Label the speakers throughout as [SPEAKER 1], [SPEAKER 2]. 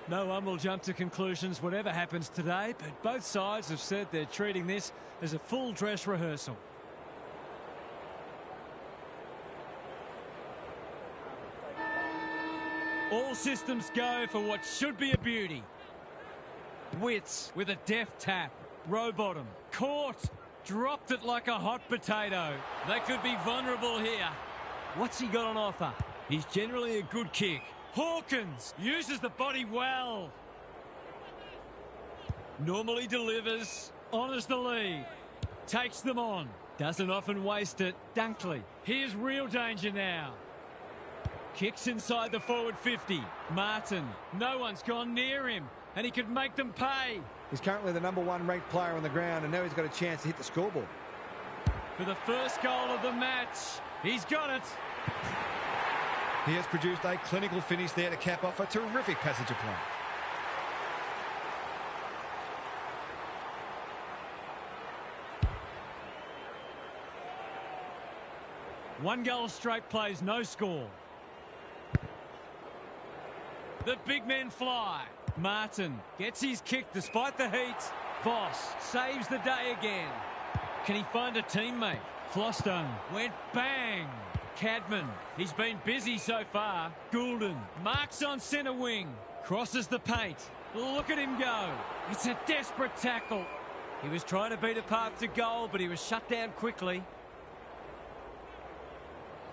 [SPEAKER 1] No one will jump to conclusions whatever happens today, but both sides have said they're treating this as a full dress rehearsal. All systems go for what should be a beauty. Wits with a deft tap. Row bottom. Caught. Dropped it like a hot potato. They could be vulnerable here. What's he got on offer? He's generally a good kick. Hawkins uses the body well. Normally delivers. Honours the lead. Takes them on. Doesn't often waste it. Dunkley. Here's real danger now. Kicks inside the forward 50. Martin. No one's gone near him. And he could make them pay.
[SPEAKER 2] He's currently the #1 ranked player on the ground, and now he's got a chance to hit the scoreboard.
[SPEAKER 1] For the first goal of the match, he's got it.
[SPEAKER 3] He has produced a clinical finish there to cap off a terrific passage of play.
[SPEAKER 1] One goal straight plays, no score. The big men fly. Martin gets his kick despite the heat. Boss saves the day again. Can he find a teammate? Flostone went bang. Cadman, he's been busy so far. Goulden marks on centre wing. Crosses the paint. Look at him go. It's a desperate tackle. He was trying to beat a path to goal, but he was shut down quickly.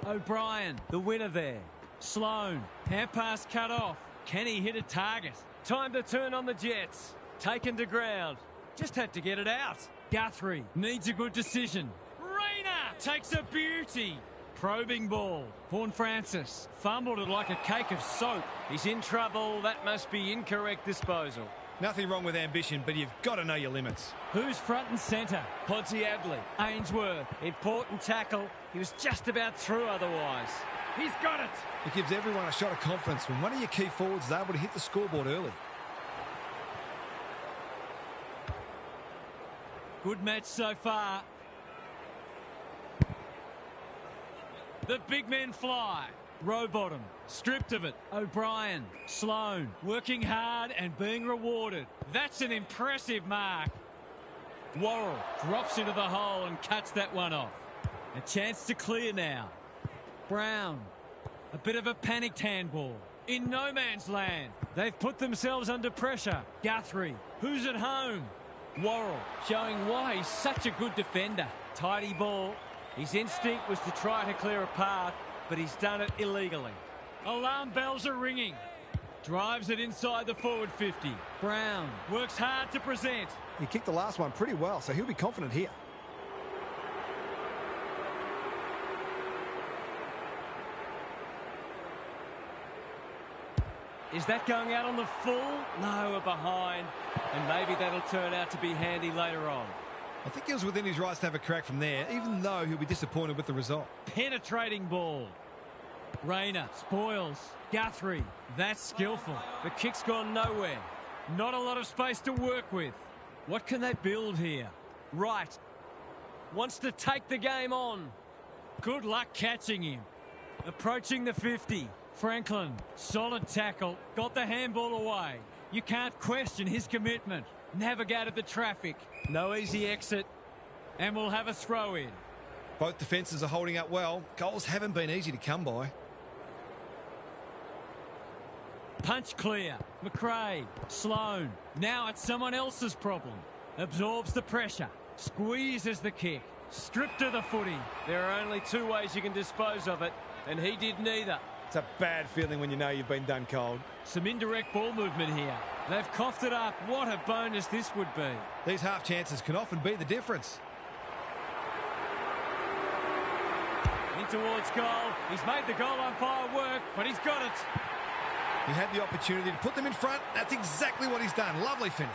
[SPEAKER 1] O'Brien, the winner there. Sloane, hand pass cut off. Can he hit a target? Time to turn on the Jets. Taken to ground. Just had to get it out. Guthrie needs a good decision. Rayner takes a beauty. Probing ball. Vaughan Francis fumbled it like a cake of soap. He's in trouble. That must be incorrect disposal.
[SPEAKER 3] Nothing wrong with ambition, but you've got to know your limits.
[SPEAKER 1] Who's front and centre? Podsy Adley. Ainsworth. Important tackle. He was just about through otherwise. He's got it.
[SPEAKER 3] It gives everyone a shot of confidence when one of your key forwards is able to hit the scoreboard early.
[SPEAKER 1] Good match so far. The big men fly. Row bottom. Stripped of it. O'Brien. Sloane. Working hard and being rewarded. That's an impressive mark. Worrell drops into the hole and cuts that one off. A chance to clear now. Brown. A bit of a panicked handball. In no man's land. They've put themselves under pressure. Guthrie. Who's at home? Worrell showing why he's such a good defender. Tidy ball. His instinct was to try to clear a path, but he's done it illegally. Alarm bells are ringing. Drives it inside the forward 50. Brown works hard to present.
[SPEAKER 2] He kicked the last one pretty well, so he'll be confident here.
[SPEAKER 1] Is that going out on the full? No, we're behind. And maybe that'll turn out to be handy later on.
[SPEAKER 3] I think he was within his rights to have a crack from there, even though he'll be disappointed with the result.
[SPEAKER 1] Penetrating ball. Rayner spoils. Guthrie. That's skillful. The kick's gone nowhere. Not a lot of space to work with. What can they build here? Wright. Wants to take the game on. Good luck catching him. Approaching the 50. Franklin. Solid tackle. Got the handball away. You can't question his commitment. Navigated the traffic. No easy exit. And we'll have a throw in.
[SPEAKER 3] Both defences are holding up well. Goals haven't been easy to come by.
[SPEAKER 1] Punch clear. McRae. Sloane. Now it's someone else's problem. Absorbs the pressure. Squeezes the kick. Stripped to the footy. There are only two ways you can dispose of it, and he did neither.
[SPEAKER 2] It's a bad feeling when you know you've been done cold.
[SPEAKER 1] Some indirect ball movement here. They've coughed it up. What a bonus this would be.
[SPEAKER 3] These half chances can often be the difference.
[SPEAKER 1] In towards goal. He's made the goal umpire work, but he's got it.
[SPEAKER 3] He had the opportunity to put them in front. That's exactly what he's done. Lovely finish.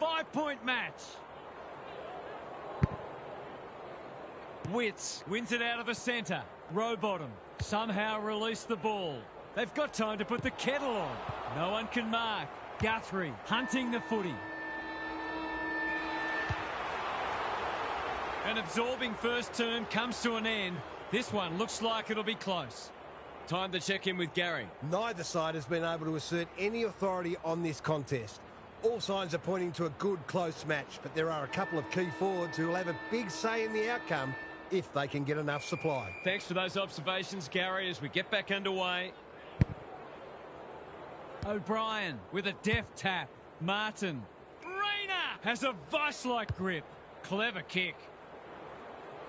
[SPEAKER 1] Five-point match. Witts wins it out of the centre. Row bottom. Somehow release the ball. They've got time to put the kettle on. No one can mark. Guthrie hunting the footy. An absorbing first term comes to an end. This one looks like it'll be close. Time to check in with Gary.
[SPEAKER 4] Neither side has been able to assert any authority on this contest. All signs are pointing to a good, close match, but there are a couple of key forwards who will have a big say in the outcome if they can get enough supply.
[SPEAKER 1] Thanks for those observations, Gary, as we get back underway. O'Brien with a deft tap. Martin. Rayner has a vice-like grip. Clever kick.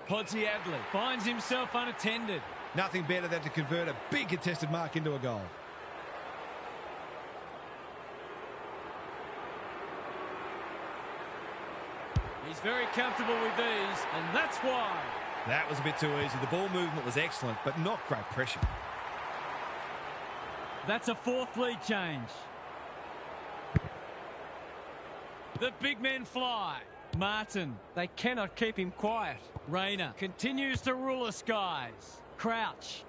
[SPEAKER 1] Podsy Adley finds himself unattended.
[SPEAKER 3] Nothing better than to convert a big contested mark into a goal.
[SPEAKER 1] He's very comfortable with these, and that's why.
[SPEAKER 3] That was a bit too easy. The ball movement was excellent, but not great pressure.
[SPEAKER 1] That's a fourth lead change. The big men fly. Martin, they cannot keep him quiet. Rayner continues to rule the skies. Crouch.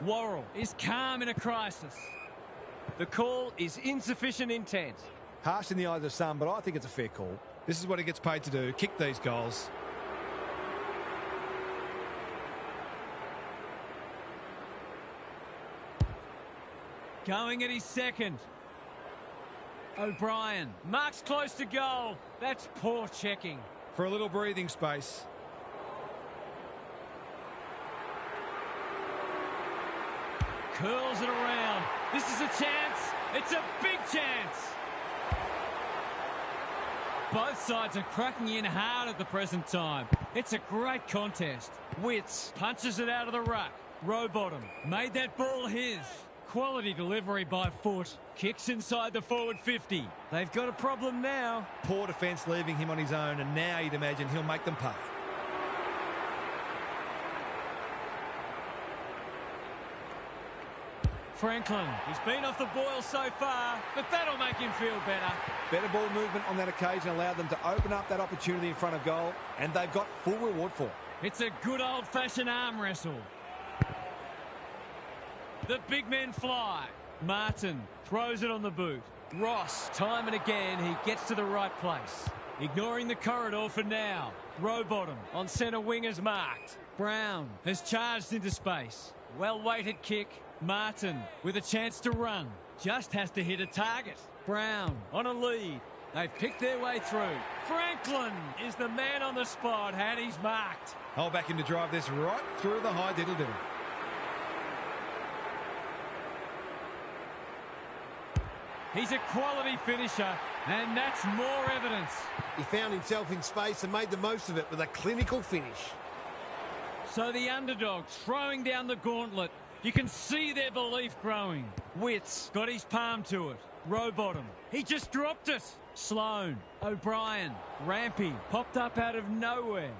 [SPEAKER 1] Worrell is calm in a crisis. The call is insufficient intent.
[SPEAKER 2] Harsh in the eyes of some, but I think it's a fair call.
[SPEAKER 3] This is what he gets paid to do, kick these goals.
[SPEAKER 1] Going at his second. O'Brien marks close to goal. That's poor checking.
[SPEAKER 3] For a little breathing space.
[SPEAKER 1] Curls it around. This is a chance. It's a big chance. Both sides are cracking in hard at the present time. It's a great contest. Witts punches it out of the ruck. Rowbottom made that ball his. Quality delivery by foot. Kicks inside the forward 50. They've got a problem now.
[SPEAKER 3] Poor defence leaving him on his own, and now you'd imagine he'll make them pay.
[SPEAKER 1] Franklin, he's been off the boil so far, but that'll make him feel better.
[SPEAKER 2] Better ball movement on that occasion allowed them to open up that opportunity in front of goal, and they've got full reward for it.
[SPEAKER 1] It's a good old-fashioned arm wrestle. The big men fly. Martin throws it on the boot. Ross, time and again, he gets to the right place. Ignoring the corridor for now. Rowbottom on centre wing is marked. Brown has charged into space. Well-weighted kick. Martin with a chance to run. Just has to hit a target. Brown on a lead. They've picked their way through. Franklin is the man on the spot, and he's marked.
[SPEAKER 3] I'll back him to drive this right through the high diddle-diddle.
[SPEAKER 1] He's a quality finisher, and that's more evidence.
[SPEAKER 4] He found himself in space and made the most of it with a clinical finish.
[SPEAKER 1] So the underdog throwing down the gauntlet. You can see their belief growing. Witts got his palm to it. Rowbottom, he just dropped it. Sloan, O'Brien, Rampy popped up out of nowhere.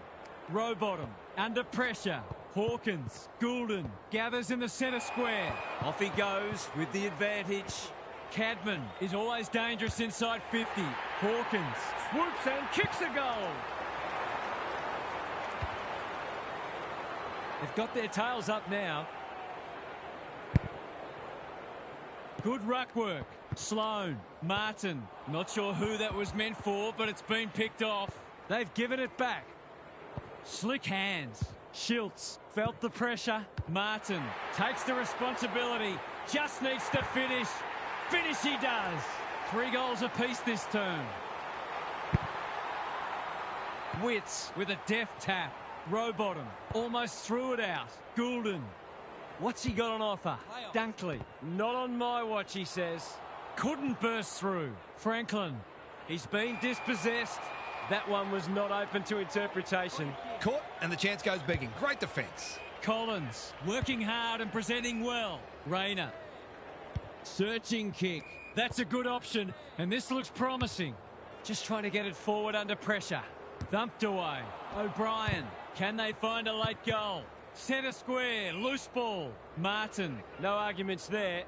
[SPEAKER 1] Rowbottom under pressure. Hawkins, Goulden gathers in the centre square. Off he goes with the advantage. Cadman is always dangerous inside 50. Hawkins swoops and kicks a goal. They've got their tails up now. Good ruck work. Sloan, Martin. Not sure who that was meant for, but it's been picked off. They've given it back. Slick hands. Schultz felt the pressure. Martin takes the responsibility. Just needs to finish. Finish he does. 3 goals apiece this term. Witts with a deft tap. Rowbottom almost threw it out. Goulden. What's he got on offer? Dunkley. Not on my watch, he says. Couldn't burst through. Franklin. He's been dispossessed. That one was not open to interpretation.
[SPEAKER 3] Caught, and the chance goes begging. Great defence.
[SPEAKER 1] Collins working hard and presenting well. Rayner. Searching kick. That's a good option, and this looks promising. Just trying to get it forward under pressure. Thumped away. O'Brien. Can they find a late goal? Centre square. Loose ball. Martin. No arguments there.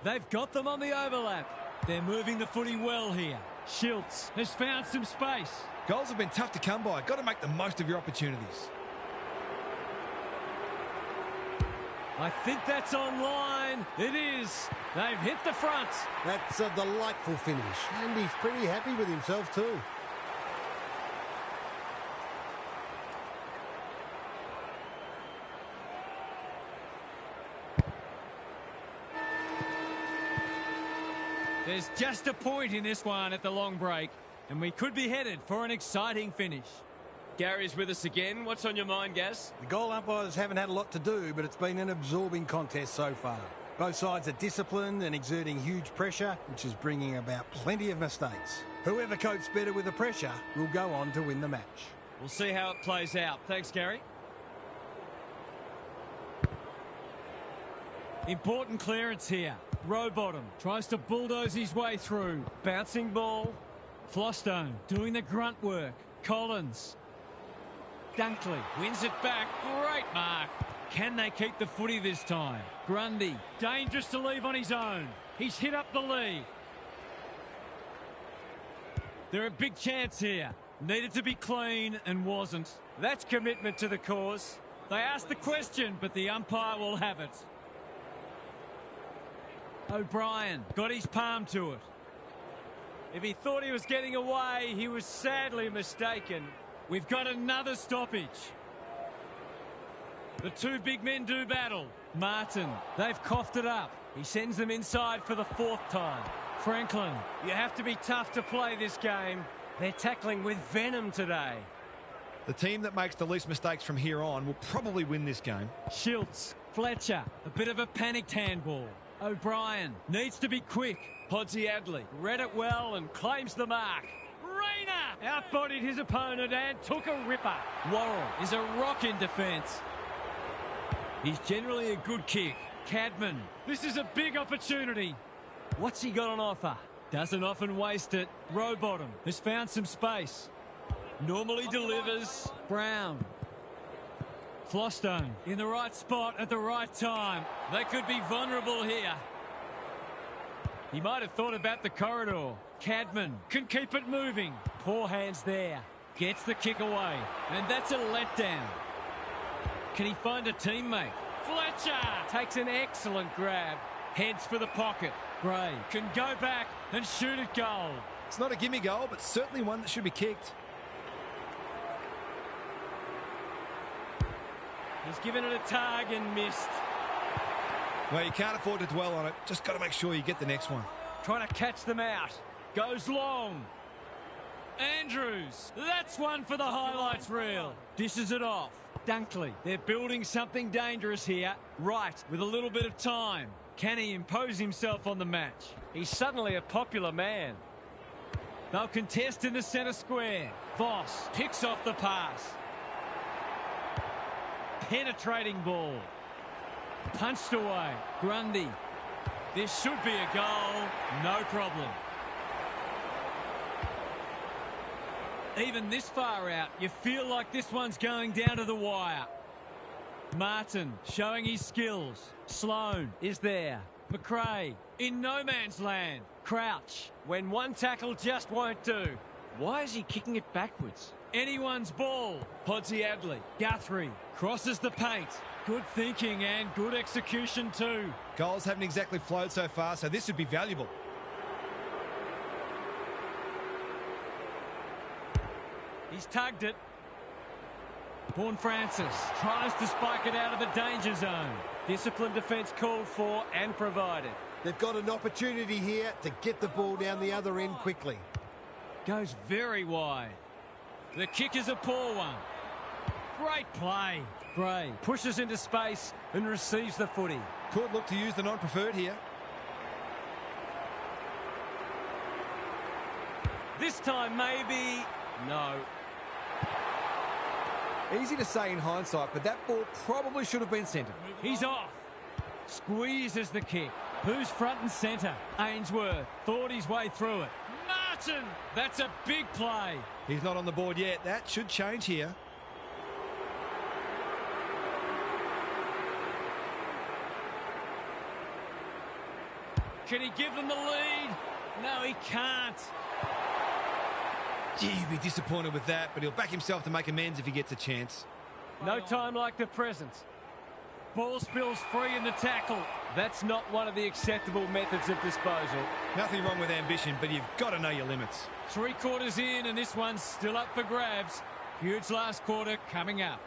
[SPEAKER 1] They've got them on the overlap. They're moving the footy well here. Schultz has found some space.
[SPEAKER 3] Goals have been tough to come by. Got to make the most of your opportunities.
[SPEAKER 1] I think that's online. It is. They've hit the front.
[SPEAKER 4] That's a delightful finish, and he's pretty happy with himself too.
[SPEAKER 1] There's just a point in this one at the long break, and we could be headed for an exciting finish.
[SPEAKER 5] Gary's with us again. What's on your mind, Gaz?
[SPEAKER 4] The goal umpires haven't had a lot to do, but it's been an absorbing contest so far. Both sides are disciplined and exerting huge pressure, which is bringing about plenty of mistakes. Whoever copes better with the pressure will go on to win the match.
[SPEAKER 1] We'll see how it plays out. Thanks, Gary. Important clearance here. Rowbottom tries to bulldoze his way through. Bouncing ball. Flostone doing the grunt work. Collins. Dunkley wins it back. Great mark. Can they keep the footy this time? Grundy, dangerous to leave on his own. He's hit up the lead. They're a big chance here. Needed to be clean and wasn't. That's commitment to the cause. They asked the question, but the umpire will have it. O'Brien got his palm to it. If he thought he was getting away, he was sadly mistaken. We've got another stoppage. The two big men do battle. Martin, they've coughed it up. He sends them inside for the fourth time. Franklin, you have to be tough to play this game. They're tackling with venom today.
[SPEAKER 3] The team that makes the least mistakes from here on will probably win this game.
[SPEAKER 1] Schultz, Fletcher, a bit of a panicked handball. O'Brien needs to be quick. Podsy Adley read it well and claims the mark. Rayner outbodied his opponent and took a ripper. Worrell is a rock in defence. He's generally a good kick. Cadman, this is a big opportunity. What's he got on offer? Doesn't often waste it. Rowbottom has found some space. Normally delivers. Brown. Flostone in the right spot at the right time. They could be vulnerable here. He might have thought about the corridor. Cadman can keep it moving. Poor hands there. Gets the kick away. And that's a letdown. Can he find a teammate? Fletcher takes an excellent grab. Heads for the pocket. Gray can go back and shoot at goal.
[SPEAKER 3] It's not a gimme goal, but certainly one that should be kicked.
[SPEAKER 1] He's given it a tug and missed.
[SPEAKER 3] Well, you can't afford to dwell on it. Just got to make sure you get the next one.
[SPEAKER 1] Trying to catch them out. Goes long. Andrews. That's one for the highlights reel. Dishes it off. Dunkley. They're building something dangerous here. Right, with a little bit of time. Can he impose himself on the match? He's suddenly a popular man. They'll contest in the centre square. Voss picks off the pass. Penetrating ball. Punched away. Grundy. This should be a goal. No problem. Even this far out, you feel like this one's going down to the wire. Martin showing his skills. Sloan is there. McRae in no man's land. Crouch when one tackle just won't do. Why is he kicking it backwards? Anyone's ball. Podsy Adley. Guthrie crosses the paint. Good thinking and good execution too.
[SPEAKER 3] Goals haven't exactly flowed so far, so this would be valuable.
[SPEAKER 1] He's tugged it. Vaughan Francis tries to spike it out of the danger zone. Disciplined defence called for and provided.
[SPEAKER 4] They've got an opportunity here to get the ball down the other end quickly.
[SPEAKER 1] Goes very wide. The kick is a poor one. Great play. Gray pushes into space and receives the footy.
[SPEAKER 3] Could look to use the non-preferred here.
[SPEAKER 1] This time maybe. No.
[SPEAKER 2] Easy to say in hindsight, but that ball probably should have been centred.
[SPEAKER 1] He's off. Squeezes the kick. Who's front and centre? Ainsworth thought his way through it. Martin! That's a big play.
[SPEAKER 3] He's not on the board yet. That should change here.
[SPEAKER 1] Can he give them the lead? No, he can't.
[SPEAKER 3] Gee, he'd be disappointed with that, but he'll back himself to make amends if he gets a chance.
[SPEAKER 1] No time like the present. Ball spills free in the tackle.
[SPEAKER 5] That's not one of the acceptable methods of disposal.
[SPEAKER 3] Nothing wrong with ambition, but you've got to know your limits.
[SPEAKER 1] 3 quarters in, and this one's still up for grabs. Huge last quarter coming up.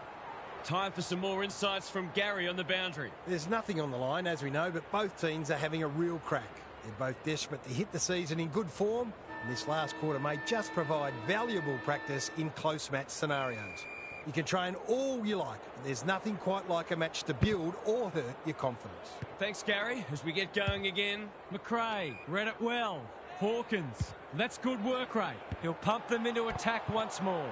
[SPEAKER 5] Time for some more insights from Gary on the boundary.
[SPEAKER 4] There's nothing on the line, as we know, but both teams are having a real crack. They're both desperate to hit the season in good form, and this last quarter may just provide valuable practice in close match scenarios. You can train all you like, but there's nothing quite like a match to build or hurt your confidence.
[SPEAKER 5] Thanks, Gary. As we get going again.
[SPEAKER 1] McRae read it well. Hawkins, that's good work rate. He'll pump them into attack once more.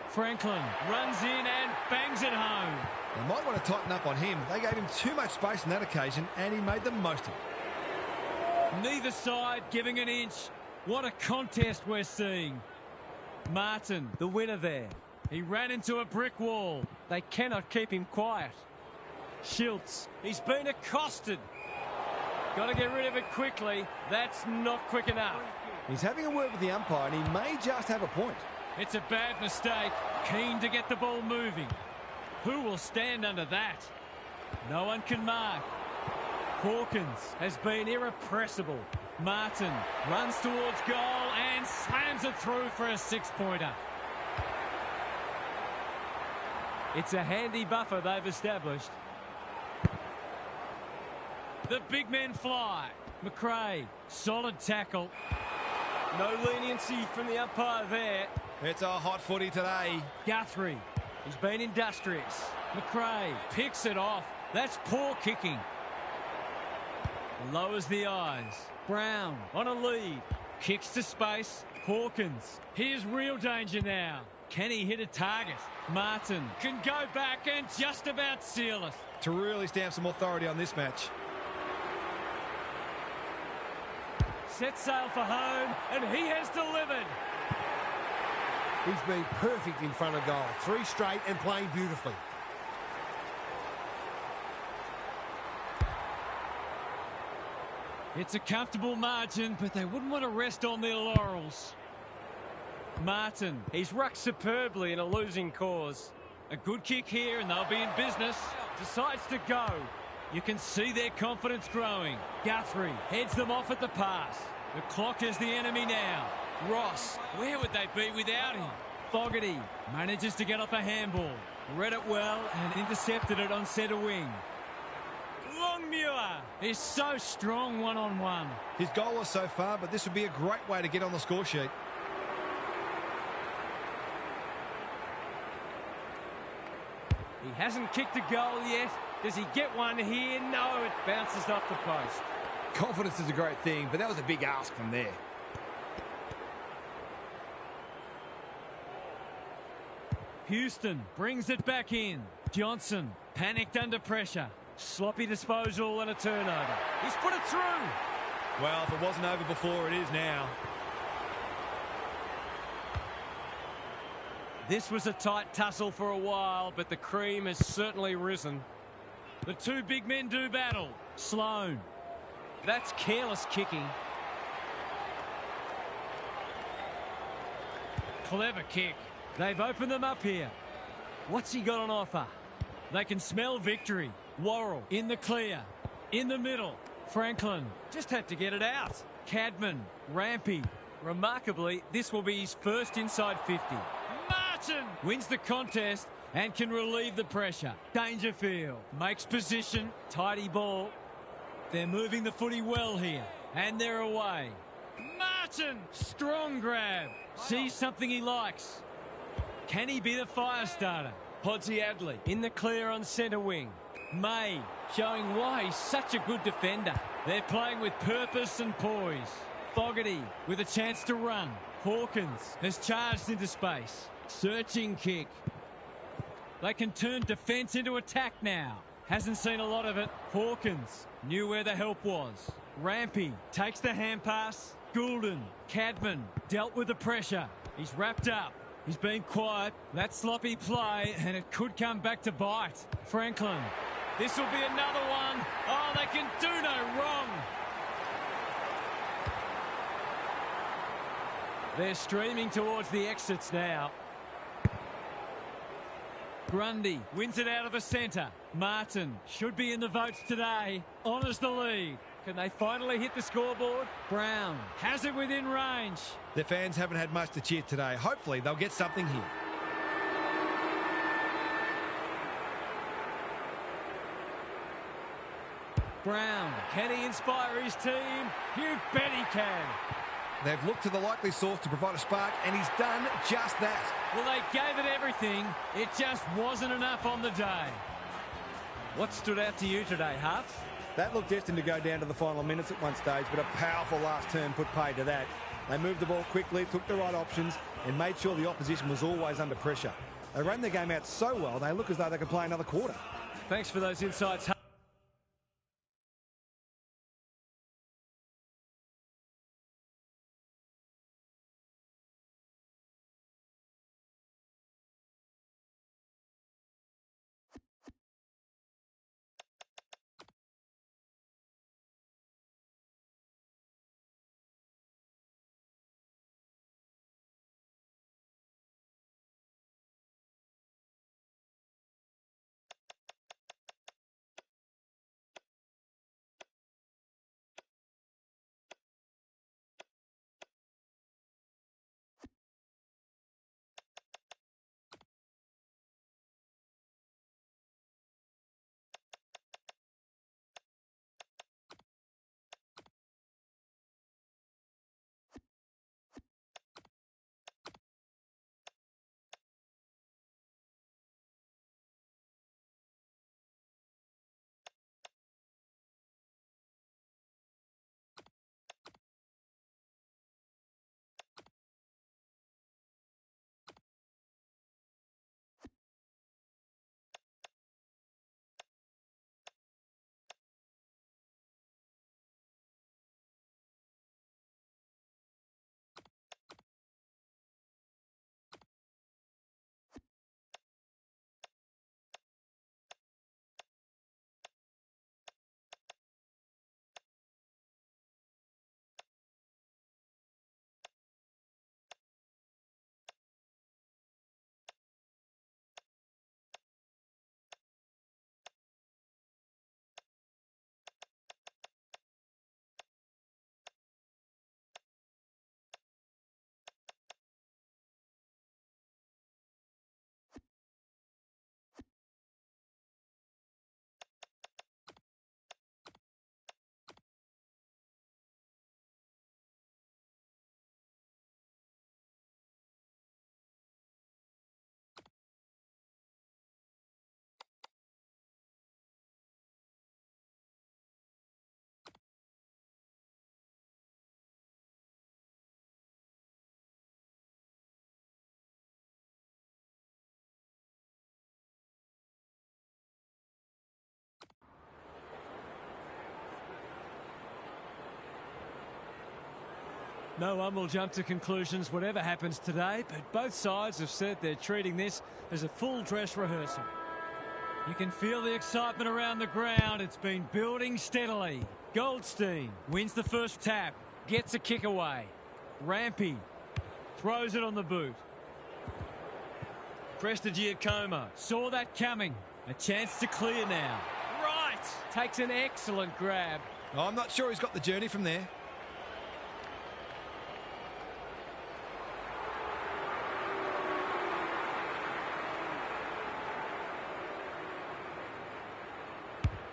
[SPEAKER 1] Franklin runs in and bangs it home.
[SPEAKER 3] They might want to tighten up on him. They gave him too much space on that occasion, and he made the most of it.
[SPEAKER 1] Neither side giving an inch. What a contest we're seeing. Martin, the winner there. He ran into a brick wall. They cannot keep him quiet. Schultz, he's been accosted. Got to get rid of it quickly. That's not quick enough.
[SPEAKER 2] He's having a word with the umpire, and he may just have a point.
[SPEAKER 1] It's a bad mistake. Keen to get the ball moving. Who will stand under that? No one can mark. Hawkins has been irrepressible. Martin runs towards goal and slams it through for a 6-pointer. It's a handy buffer they've established. The big men fly. McRae, solid tackle. No leniency from the umpire there.
[SPEAKER 3] It's a hot footy today.
[SPEAKER 1] Guthrie, he's been industrious. McRae picks it off. That's poor kicking. Lowers the eyes. Brown on a lead. Kicks to space. Hawkins. Here's real danger now. Can he hit a target? Martin can go back and just about seal it.
[SPEAKER 3] To really stamp some authority on this match.
[SPEAKER 1] Set sail for home, and he has delivered.
[SPEAKER 4] He's been perfect in front of goal. 3 straight and playing beautifully.
[SPEAKER 1] It's a comfortable margin, but they wouldn't want to rest on their laurels. Martin, he's rucked superbly in a losing cause. A good kick here, and they'll be in business. Decides to go. You can see their confidence growing. Guthrie heads them off at the pass. The clock is the enemy now. Ross, where would they be without him? Fogarty manages to get off a handball. Read it well and intercepted it on centre wing. Longmuir is so strong one-on-one.
[SPEAKER 3] He's goalless so far, but this would be a great way to get on the score sheet.
[SPEAKER 1] He hasn't kicked a goal yet. Does he get one here? No, it bounces off the post.
[SPEAKER 2] Confidence is a great thing, but that was a big ask from there.
[SPEAKER 1] Houston brings it back in. Johnson panicked under pressure. Sloppy disposal and a turnover. He's put it through.
[SPEAKER 3] Well, if it wasn't over before, it is now.
[SPEAKER 1] This was a tight tussle for a while, but the cream has certainly risen. The 2 big men do battle. Sloan. That's careless kicking. Clever kick. They've opened them up here. What's he got on offer? They can smell victory. Worrell in the clear. In the middle. Franklin just had to get it out. Cadman. Rampy. Remarkably, this will be his first inside 50. Martin wins the contest and can relieve the pressure. Dangerfield makes position. Tidy ball. They're moving the footy well here. And they're away. Martin! Strong grab. Sees something he likes. Can he be the fire starter? Podsy Adley in the clear on centre wing. May showing why he's such a good defender. They're playing with purpose and poise. Fogarty with a chance to run. Hawkins has charged into space. Searching kick. They can turn defence into attack now. Hasn't seen a lot of it. Hawkins knew where the help was. Rampy takes the hand pass. Goulden, Cadman dealt with the pressure. He's wrapped up. He's been quiet. That sloppy play, and it could come back to bite. Franklin. This will be another one. Oh, they can do no wrong. They're streaming towards the exits now. Grundy wins it out of the centre. Martin should be in the votes today. Honours the lead. Can they finally hit the scoreboard? Brown has it within range.
[SPEAKER 3] Their fans haven't had much to cheer today. Hopefully they'll get something here.
[SPEAKER 1] Brown, can he inspire his team? You bet he can.
[SPEAKER 3] They've looked to the likely source to provide a spark, and he's done just that.
[SPEAKER 1] Well, they gave it everything. It just wasn't enough on the day. What stood out to you today, Huff?
[SPEAKER 2] That looked destined to go down to the final minutes at one stage, but a powerful last turn put paid to that. They moved the ball quickly, took the right options, and made sure the opposition was always under pressure. They ran the game out so well, they look as though they could play another quarter.
[SPEAKER 1] Thanks for those insights, Huff. No one will jump to conclusions whatever happens today, but both sides have said they're treating this as a full dress rehearsal. You can feel the excitement around the ground. It's been building steadily. Goldstein wins the first tap, gets a kick away. Rampy throws it on the boot. Prestigiacomo saw that coming. A chance to clear now. Right! Takes an excellent grab.
[SPEAKER 3] Oh, I'm not sure he's got the journey from there.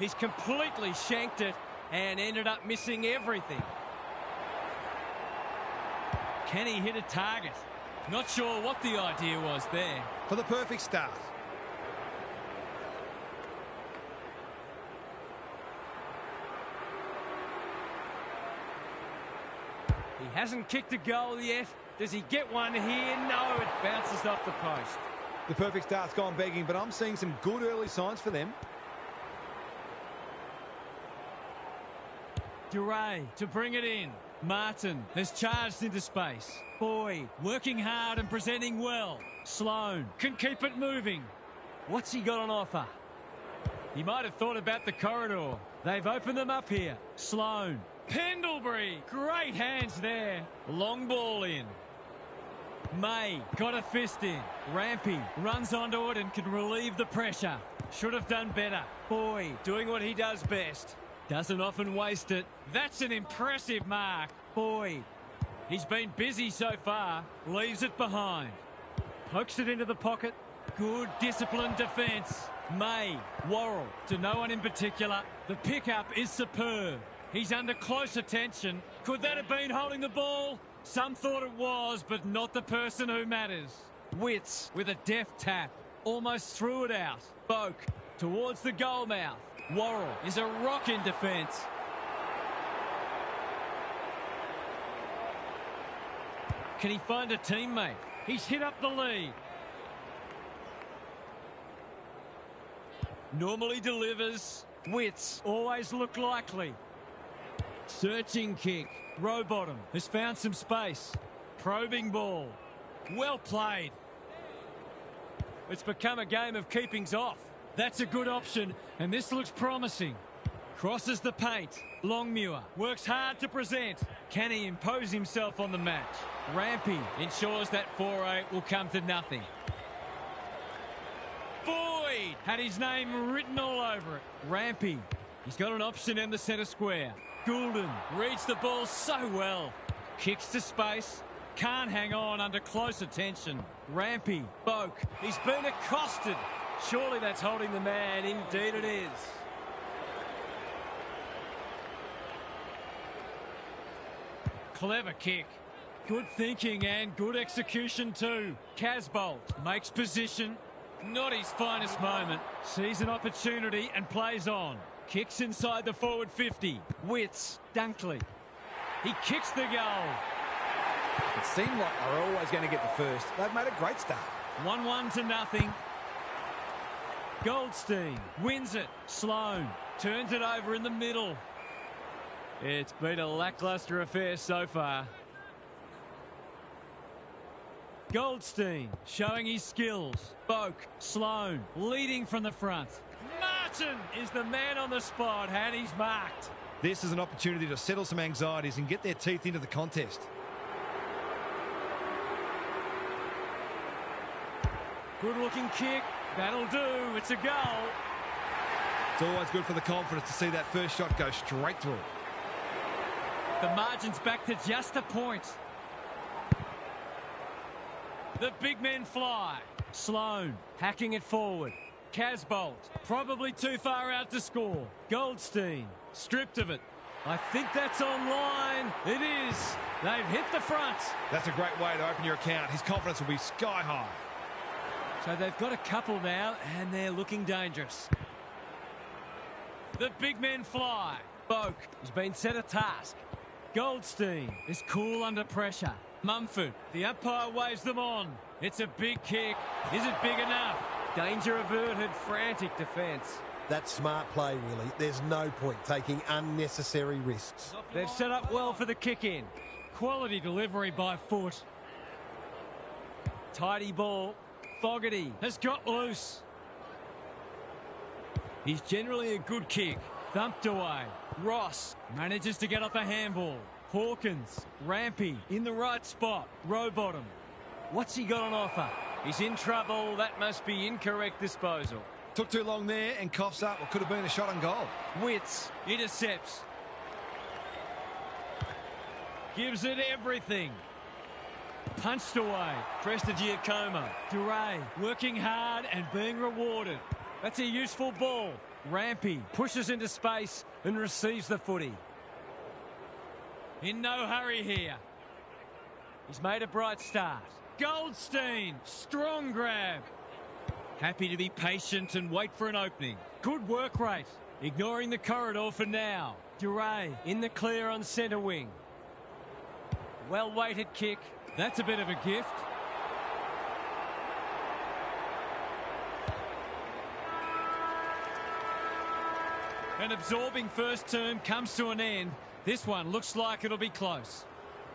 [SPEAKER 1] He's completely shanked it and ended up missing everything. Can he hit a target? Not sure what the idea was there.
[SPEAKER 3] For the perfect start.
[SPEAKER 1] He hasn't kicked a goal yet. Does he get one here? No, it bounces off the post.
[SPEAKER 2] The perfect start's gone begging, but I'm seeing some good early signs for them.
[SPEAKER 1] Duray to bring it in. Martin has charged into space. Boyd working hard and presenting well. Sloan can keep it moving. What's he got on offer? He might have thought about the corridor. They've opened them up here. Sloan. Pendlebury. Great hands there. Long ball in. May got a fist in. Rampy runs onto it and can relieve the pressure. Should have done better. Boyd doing what he does best. Doesn't often waste it. That's an impressive mark. Boyd. He's been busy so far. Leaves it behind. Pokes it into the pocket. Good disciplined defence. May. Worrell. To no one in particular. The pickup is superb. He's under close attention. Could that have been holding the ball? Some thought it was, but not the person who matters. Witts with a deft tap. Almost threw it out. Boak towards the goal mouth. Worrell is a rock in defence. Can he find a teammate? He's hit up the lead. Normally delivers. Witts always look likely. Searching kick. Rowbottom has found some space. Probing ball. Well played. It's become a game of keepings off. That's a good option, and this looks promising. Crosses the paint. Longmuir works hard to present. Can he impose himself on the match? Rampy ensures that foray will come to nothing. Boyd had his name written all over it. Rampy. He's got an option in the centre square. Goulden reads the ball so well. Kicks to space. Can't hang on under close attention. Rampy. Boak. He's been accosted. Surely that's holding the man. Indeed it is. Clever kick. Good thinking and good execution too. Casbolt makes position. Not his finest moment. Sees an opportunity and plays on. Kicks inside the forward 50. Witts. Dunkley. He kicks the goal.
[SPEAKER 2] It seemed like they were always going to get the first. They've made a great start.
[SPEAKER 1] 1-1 to nothing. Goldstein wins it. Sloan turns it over in the middle. It's been a lacklustre affair so far. Goldstein showing his skills. Boak, Sloan leading from the front. Martin is the man on the spot and he's marked.
[SPEAKER 3] This is an opportunity to settle some anxieties and get their teeth into the contest.
[SPEAKER 1] Good looking kick. That'll do. It's a goal.
[SPEAKER 3] It's always good for the confidence to see that first shot go straight through.
[SPEAKER 1] The margin's back to just a point. The big men fly. Sloan hacking it forward. Casbolt probably too far out to score. Goldstein stripped of it. I think that's online. It is. They've hit the front.
[SPEAKER 3] That's a great way to open your account. His confidence will be sky high.
[SPEAKER 1] So they've got a couple now, and they're looking dangerous. The big men fly. Boak has been set a task. Goldstein is cool under pressure. Mumford, the umpire waves them on. It's a big kick. Is it big enough? Danger averted, frantic defence.
[SPEAKER 4] That's smart play, really. There's no point taking unnecessary risks.
[SPEAKER 1] They've set up well for the kick-in. Quality delivery by foot. Tidy ball. Fogarty has got loose. He's generally a good kick. Thumped away. Ross manages to get off a handball. Hawkins, Rampy in the right spot. Rowbottom. What's he got on offer? He's in trouble. That must be incorrect disposal.
[SPEAKER 3] Took too long there and coughs up what could have been a shot on goal.
[SPEAKER 1] Witts intercepts. Gives it everything. Punched away. Prestigiacomo. Duray working hard and being rewarded. That's a useful ball. Rampy pushes into space and receives the footy. In no hurry here. He's made a bright start. Goldstein, strong grab. Happy to be patient and wait for an opening. Good work rate. Ignoring the corridor for now. Duray in the clear on centre wing. Well-weighted kick. That's a bit of a gift. An absorbing first term comes to an end. This one looks like it'll be close.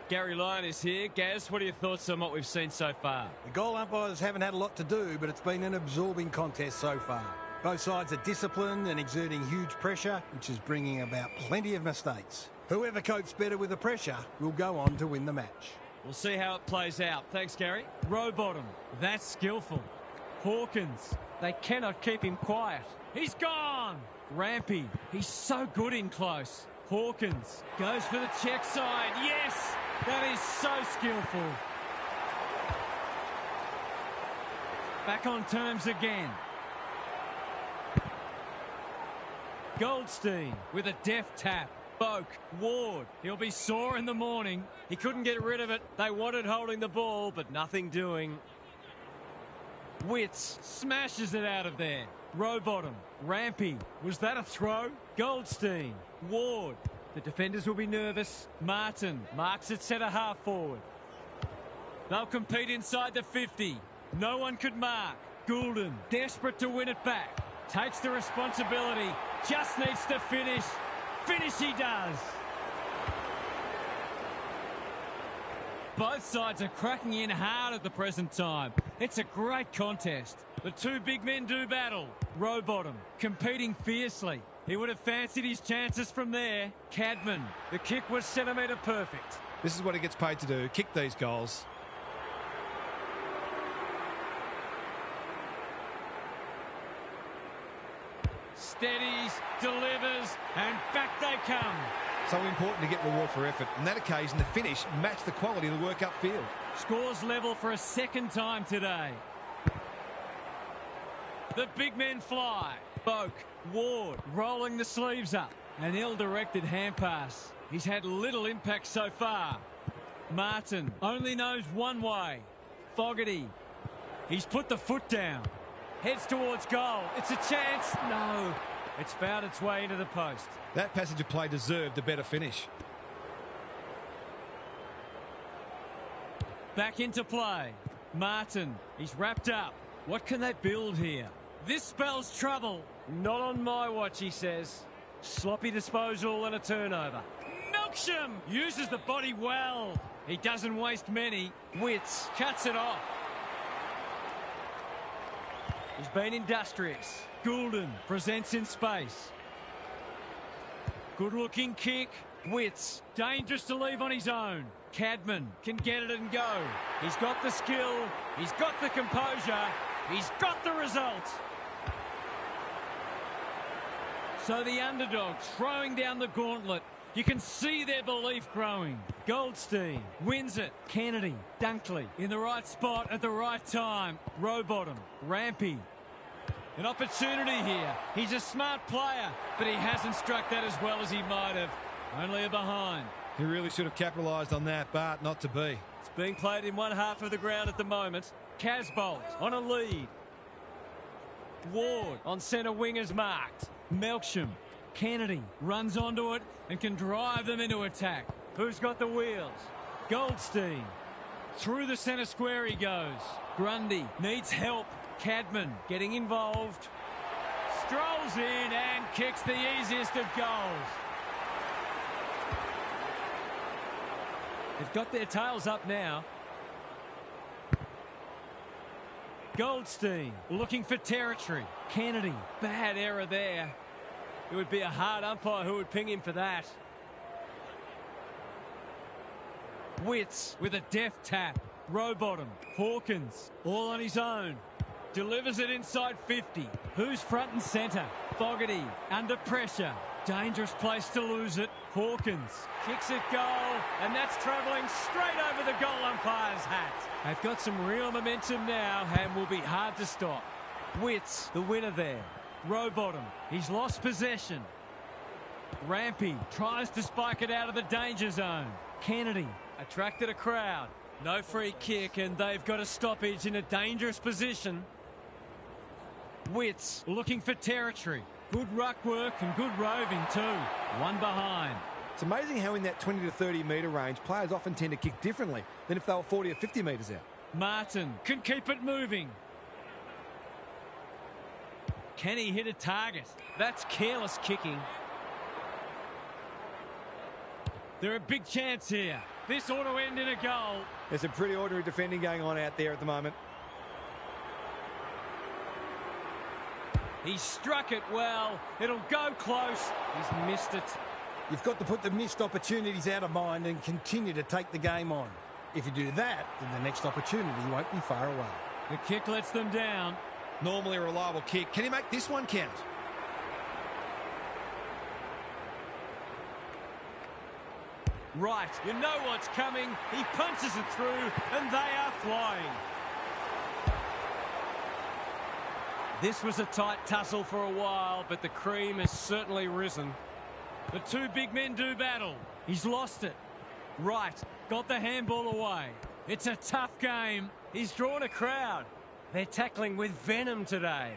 [SPEAKER 1] Gary Lyon is here. Gaz, what are your thoughts on what we've seen so far?
[SPEAKER 4] The goal umpires haven't had a lot to do, but it's been an absorbing contest so far. Both sides are disciplined and exerting huge pressure, which is bringing about plenty of mistakes. Whoever copes better with the pressure will go on to win the match.
[SPEAKER 1] We'll see how it plays out. Thanks, Gary. Rowbottom. That's skillful. Hawkins They cannot keep him quiet. He's gone. Rampy, he's so good in close. Hawkins goes for the check side. Yes, that is so skillful. Back on terms again. Goldstein with a deft tap. Boak, Ward, he'll be sore in the morning. He couldn't get rid of it. They wanted holding the ball, but nothing doing. Witts smashes it out of there. Rowbottom, Rampy, was that a throw? Goldstein, Ward, the defenders will be nervous. Martin marks it centre half forward. They'll compete inside the 50. No one could mark. Goulden, desperate to win it back. Takes the responsibility. Just needs to finish. Finish he does. Both sides are cracking in hard at the present time. It's a great contest. The two big men do battle. Rowbottom competing fiercely. He would have fancied his chances from there. Cadman, the kick was centimetre perfect.
[SPEAKER 3] This is what he gets paid to do, kick these goals.
[SPEAKER 1] Steadies, delivers, and back they come.
[SPEAKER 3] So important to get reward for effort. On that occasion, the finish matched the quality of the work upfield.
[SPEAKER 1] Scores level for a second time today. The big men fly. Boak, Ward, rolling the sleeves up. An ill-directed hand pass. He's had little impact so far. Martin only knows one way. Fogarty. He's put the foot down. Heads towards goal. It's a chance. No. It's found its way into the post.
[SPEAKER 3] That passage of play deserved a better finish.
[SPEAKER 1] Back into play. Martin. He's wrapped up. What can they build here? This spells trouble. Not on my watch, he says. Sloppy disposal and a turnover. Milksham uses the body well. He doesn't waste many. Witts cuts it off. He's been industrious. Goulden presents in space. Good-looking kick. Witts, dangerous to leave on his own. Cadman can get it and go. He's got the skill. He's got the composure. He's got the result. So the underdog throwing down the gauntlet. You can see their belief growing. Goldstein wins it. Kennedy, Dunkley in the right spot at the right time. Rowbottom, Rampy. An opportunity here. He's a smart player, but he hasn't struck that as well as he might have. Only a behind.
[SPEAKER 3] He really should have capitalised on that, but not to be.
[SPEAKER 1] It's being played in one half of the ground at the moment. Casbolt on a lead. Ward on centre wing is marked. Melksham. Kennedy runs onto it and can drive them into attack. Who's got the wheels? Goldstein. Through the centre square he goes. Grundy needs help. Cadman getting involved. Strolls in and kicks the easiest of goals. They've got their tails up now. Goldstein looking for territory. Kennedy, bad error there. It would be a hard umpire who would ping him for that. Witts with a deft tap. Rowbottom, Hawkins, all on his own. Delivers it inside 50. Who's front and centre? Fogarty under pressure. Dangerous place to lose it. Hawkins kicks it goal, and that's travelling straight over the goal umpire's hat. They've got some real momentum now and will be hard to stop. Witts, the winner there. Rowbottom, he's lost possession. Rampy tries to spike it out of the danger zone. Kennedy attracted a crowd. No free kick, and they've got a stoppage in a dangerous position. Witts looking for territory. Good ruck work and good roving too. One behind.
[SPEAKER 2] It's amazing how in that 20 to 30 metre range, players often tend to kick differently than if they were 40 or 50 metres out.
[SPEAKER 1] Martin can keep it moving. Can he hit a target? That's careless kicking. They're a big chance here. This ought to end in a goal.
[SPEAKER 2] There's some pretty ordinary defending going on out there at the moment.
[SPEAKER 1] He struck it well. It'll go close. He's missed it.
[SPEAKER 4] You've got to put the missed opportunities out of mind and continue to take the game on. If you do that, then the next opportunity won't be far away.
[SPEAKER 1] The kick lets them down.
[SPEAKER 3] Normally a reliable kick. Can he make this one count?
[SPEAKER 5] Right, you know what's coming. He punches it through, and they are flying. This was a tight tussle for a while, but the cream has certainly risen. The two big men do battle. He's lost it. Right, got the handball away. It's a tough game. He's drawn a crowd. They're tackling with venom today.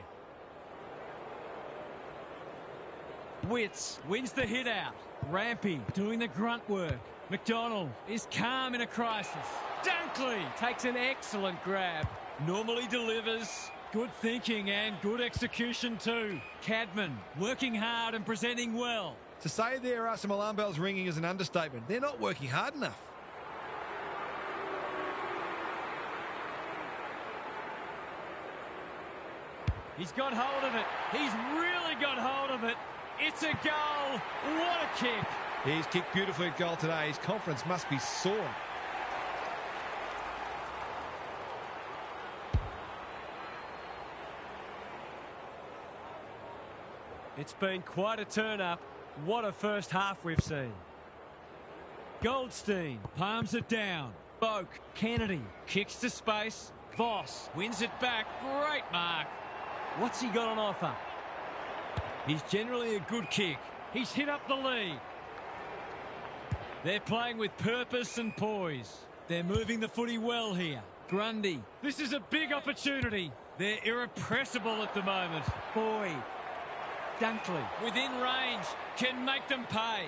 [SPEAKER 5] Witts wins the hit out. Rampy doing the grunt work. McDonald is calm in a crisis. Dunkley takes an excellent grab. Normally delivers. Good thinking and good execution too. Cadman working hard and presenting well.
[SPEAKER 3] To say there are some alarm bells ringing is an understatement. They're not working hard enough.
[SPEAKER 1] He's got hold of it. He's really got hold of it. It's a goal. What a kick.
[SPEAKER 3] He's kicked beautifully at goal today. His confidence must be soaring.
[SPEAKER 5] It's been quite a turn-up. What a first half we've seen.
[SPEAKER 1] Goldstein palms it down. Boak, Kennedy kicks to space. Voss wins it back. Great mark. What's he got on offer? He's generally a good kick. He's hit up the lead. They're playing with purpose and poise. They're moving the footy well here. Grundy. This is a big opportunity. They're irrepressible at the moment. Boyd. Dunkley. Within range. Can make them pay.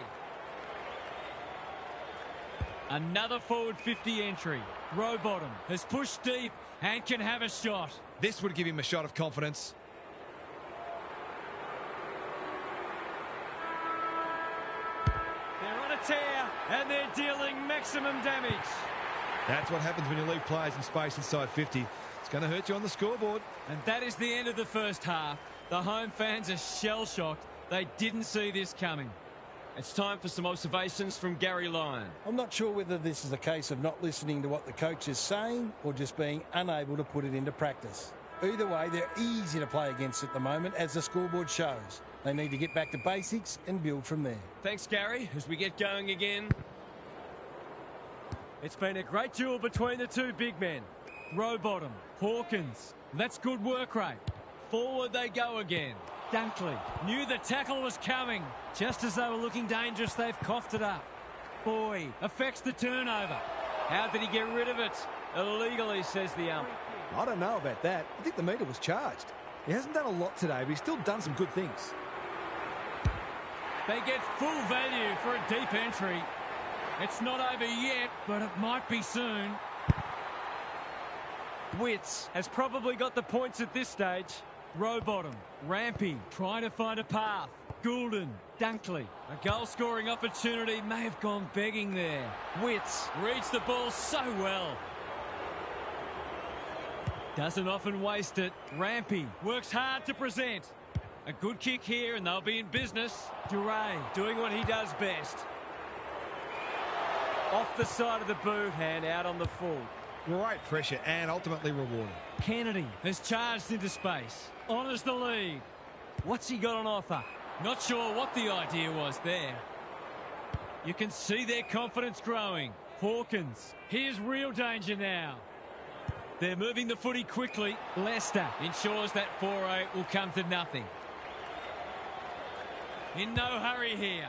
[SPEAKER 1] Another forward 50 entry. Rowbottom has pushed deep and can have a shot.
[SPEAKER 3] This would give him a shot of confidence.
[SPEAKER 5] They're on a tear, and they're dealing maximum damage.
[SPEAKER 3] That's what happens when you leave players in space inside 50. It's going to hurt you on the scoreboard.
[SPEAKER 1] And that is the end of the first half. The home fans are shell-shocked. They didn't see this coming.
[SPEAKER 5] It's time for some observations from Gary Lyon.
[SPEAKER 6] I'm not sure whether this is a case of not listening to what the coach is saying or just being unable to put it into practice. Either way, they're easy to play against at the moment, as the scoreboard shows. They need to get back to basics and build from there.
[SPEAKER 5] Thanks, Gary, as we get going again. It's been a great duel between the two big men.
[SPEAKER 1] Rowbottom, Hawkins. That's good work rate. Forward they go again. Dunkley knew the tackle was coming. Just as they were looking dangerous, they've coughed it up. Boyd affects the turnover.
[SPEAKER 5] How did he get rid of it? Illegally, says the ump.
[SPEAKER 2] I don't know about that. I think the meter was charged. He hasn't done a lot today, but he's still done some good things.
[SPEAKER 1] They get full value for a deep entry. It's not over yet, but it might be soon.
[SPEAKER 5] Witts has probably got the points at this stage.
[SPEAKER 1] Rowbottom, Rampy trying to find a path. Goulden, Dunkley. A goal-scoring opportunity may have gone begging there. Witts reads the ball so well. Doesn't often waste it. Rampy works hard to present. A good kick here and they'll be in business. Duray doing what he does best.
[SPEAKER 5] Off the side of the boot and out on the full.
[SPEAKER 3] Great pressure and ultimately rewarded.
[SPEAKER 1] Kennedy has charged into space. Honours the lead. What's he got on offer? Not sure what the idea was there. You can see their confidence growing. Hawkins. Here's real danger now. They're moving the footy quickly. Leicester ensures that foray will come to nothing. In no hurry here.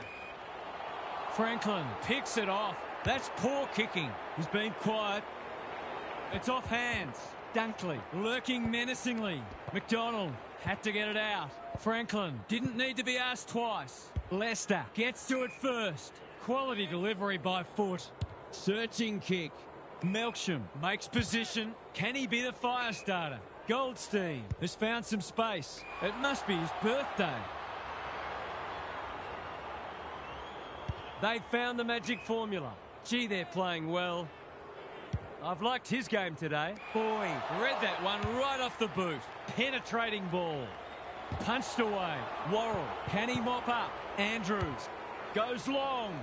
[SPEAKER 1] Franklin picks it off. That's poor kicking. He's been quiet. It's off hands. Dunkley lurking menacingly. McDonald had to get it out. Franklin didn't need to be asked twice. Leicester gets to it first. Quality delivery by foot. Searching kick. Melksham makes position. Can he be the fire starter? Goldstein has found some space. It must be his birthday. They've found the magic formula. Gee, they're playing well. I've liked his game today. Boyd read that one right off the boot. Penetrating ball. Punched away. Worrell, can he mop up? Andrews goes long.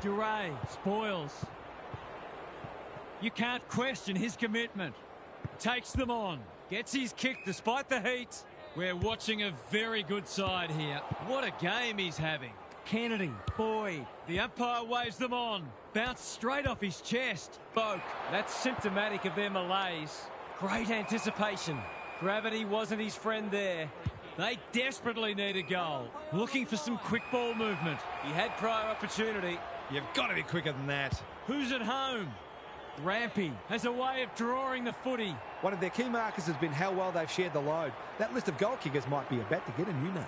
[SPEAKER 1] Duray spoils. You can't question his commitment. Takes them on. Gets his kick despite the heat. We're watching a very good side here. What a game he's having. Kennedy, Boyd. The umpire waves them on. Bounced straight off his chest. Boak. That's symptomatic of their malaise. Great anticipation. Gravity wasn't his friend there. They desperately need a goal. Looking for some quick ball movement. He had prior opportunity.
[SPEAKER 3] You've got to be quicker than that.
[SPEAKER 1] Who's at home? Rampy has a way of drawing the footy.
[SPEAKER 2] One of their key markers has been how well they've shared the load. That list of goal kickers might be about to get a new name.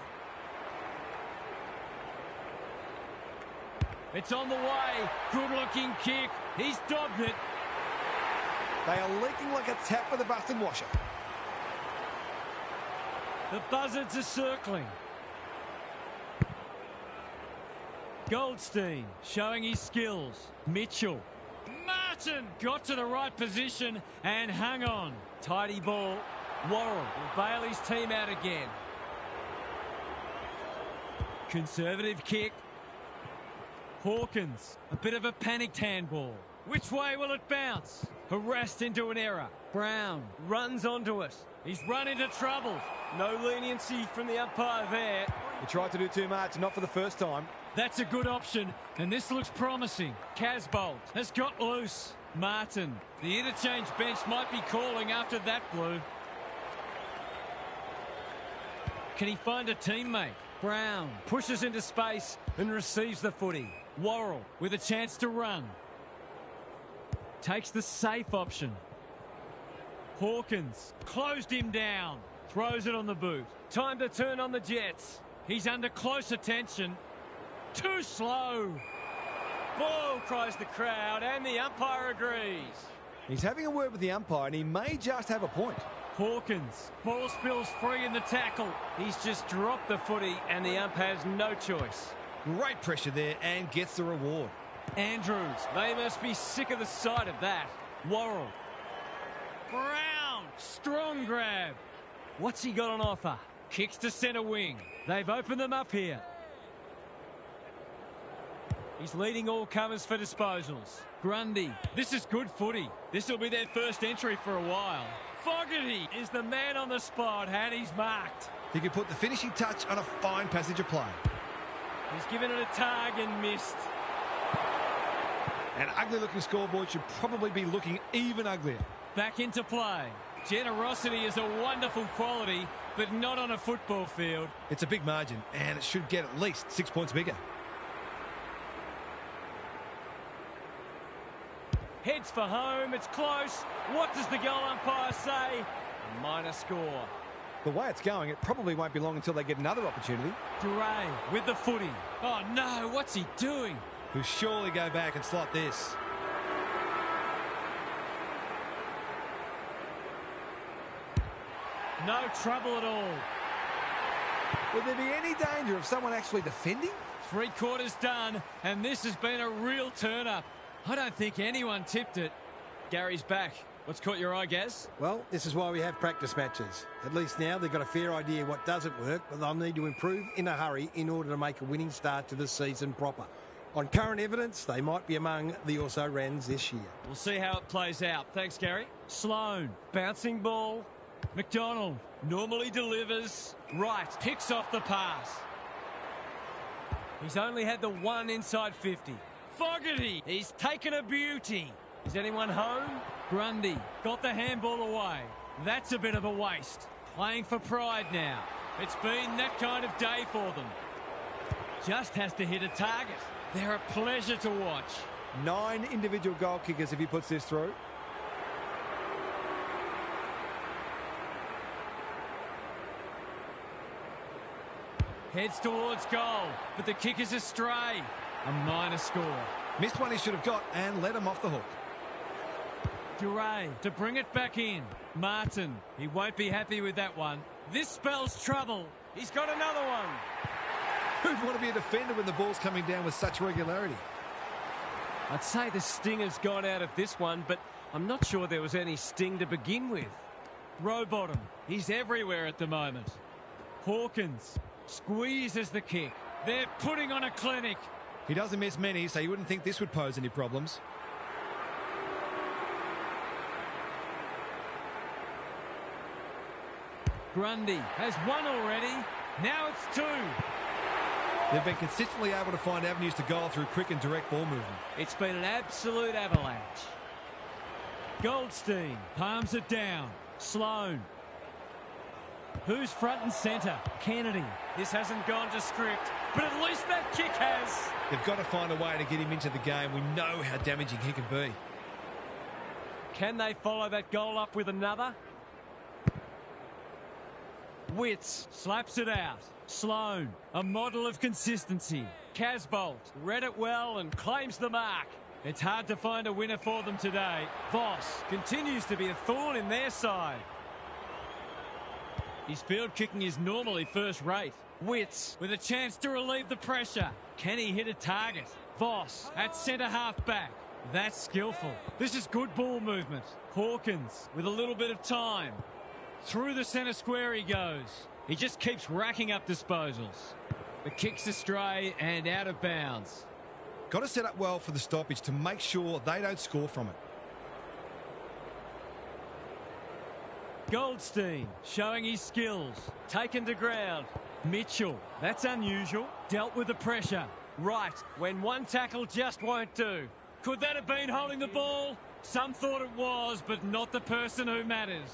[SPEAKER 1] It's on the way. Good-looking kick. He's dobbed it.
[SPEAKER 2] They are leaking like a tap with a busted washer.
[SPEAKER 1] The buzzards are circling. Goldstein showing his skills. Mitchell. Martin got to the right position and hung on. Tidy ball. Worrell will bail his team out again. Conservative kick. Hawkins. A bit of a panicked handball. Which way will it bounce? Harassed into an error. Brown runs onto it. He's run into trouble. No leniency from the umpire there.
[SPEAKER 2] He tried to do too much, not for the first time.
[SPEAKER 1] That's a good option, and this looks promising. Casbolt has got loose. Martin, the interchange bench might be calling after that blue. Can he find a teammate? Brown pushes into space and receives the footy. Worrell with a chance to run. Takes the safe option. Hawkins closed him down. Throws it on the boot. Time to turn on the Jets. He's under close attention. Too slow. Ball, cries the crowd, and the umpire agrees.
[SPEAKER 2] He's having a word with the umpire, and he may just have a point.
[SPEAKER 1] Hawkins. Ball spills free in the tackle. He's just dropped the footy, and the ump has no choice.
[SPEAKER 3] Great pressure there and gets the reward.
[SPEAKER 1] Andrews. They must be sick of the sight of that. Worrell. Brown. Strong grab. What's he got on offer? Kicks to centre wing. They've opened them up here. He's leading all comers for disposals. Grundy. This is good footy. This will be their first entry for a while. Fogarty is the man on the spot, and he's marked.
[SPEAKER 3] He can put the finishing touch on a fine passage of play.
[SPEAKER 1] He's given it a tag and missed.
[SPEAKER 3] An ugly-looking scoreboard should probably be looking even uglier.
[SPEAKER 1] Back into play. Generosity is a wonderful quality, but not on a football field.
[SPEAKER 3] It's a big margin, and it should get at least 6 points bigger.
[SPEAKER 1] Heads for home. It's close. What does the goal umpire say? A minor score.
[SPEAKER 2] The way it's going, it probably won't be long until they get another opportunity.
[SPEAKER 1] Duray with the footy. Oh, no. What's he doing?
[SPEAKER 3] He'll surely go back and slot this.
[SPEAKER 1] No trouble at all.
[SPEAKER 2] Will there be any danger of someone actually defending?
[SPEAKER 1] 3/4 done, and this has been a real turn-up. I don't think anyone tipped it. Gary's back. What's caught your eye, Gaz?
[SPEAKER 4] Well, this is why we have practice matches. At least now they've got a fair idea what doesn't work, but they'll need to improve in a hurry in order to make a winning start to the season proper. On current evidence, they might be among the also-rans this year.
[SPEAKER 1] We'll see how it plays out. Thanks, Gary. Sloan, bouncing ball. McDonald normally delivers. Wright picks off the pass. He's only had the one inside 50. Fogarty, he's taken a beauty. Is anyone home? Grundy got the handball away. That's a bit of a waste. Playing for pride now. It's been that kind of day for them. Just has to hit a target. They're a pleasure to watch.
[SPEAKER 2] 9 individual goal kickers if he puts this through.
[SPEAKER 1] Heads towards goal, but the kick is astray. A minor score.
[SPEAKER 3] Missed one he should have got and let him off the hook.
[SPEAKER 1] Duray to bring it back in. Martin, he won't be happy with that one. This spells trouble. He's got another one.
[SPEAKER 3] Who'd want to be a defender when the ball's coming down with such regularity?
[SPEAKER 5] I'd say the sting has gone out of this one, but I'm not sure there was any sting to begin with.
[SPEAKER 1] Rowbottom, he's everywhere at the moment. Hawkins squeezes the kick. They're putting on a clinic.
[SPEAKER 3] He doesn't miss many, so you wouldn't think this would pose any problems.
[SPEAKER 5] Grundy has one already. Now it's two.
[SPEAKER 3] They've been consistently able to find avenues to goal through quick and direct ball movement.
[SPEAKER 5] It's been an absolute avalanche. Goldstein palms it down. Sloan. Who's front and centre? Kennedy. This hasn't gone to script, but at least that kick has.
[SPEAKER 3] They've got to find a way to get him into the game. We know how damaging he can be.
[SPEAKER 5] Can they follow that goal up with another? Witts slaps it out. Sloan, a model of consistency. Casbolt read it well and claims the mark. It's hard to find a winner for them today. Voss continues to be a thorn in their side. His field kicking is normally first rate. Witts with a chance to relieve the pressure. Can he hit a target? Voss at centre half back. That's skillful. This is good ball movement. Hawkins with a little bit of time. Through the centre square he goes. He just keeps racking up disposals. The kick's astray and out of bounds.
[SPEAKER 3] Got to set up well for the stoppage to make sure they don't score from it.
[SPEAKER 5] Goldstein showing his skills. Taken to ground. Mitchell, that's unusual. Dealt with the pressure. Right, when one tackle just won't do. Could that have been holding the ball? Some thought it was, but not the person who matters.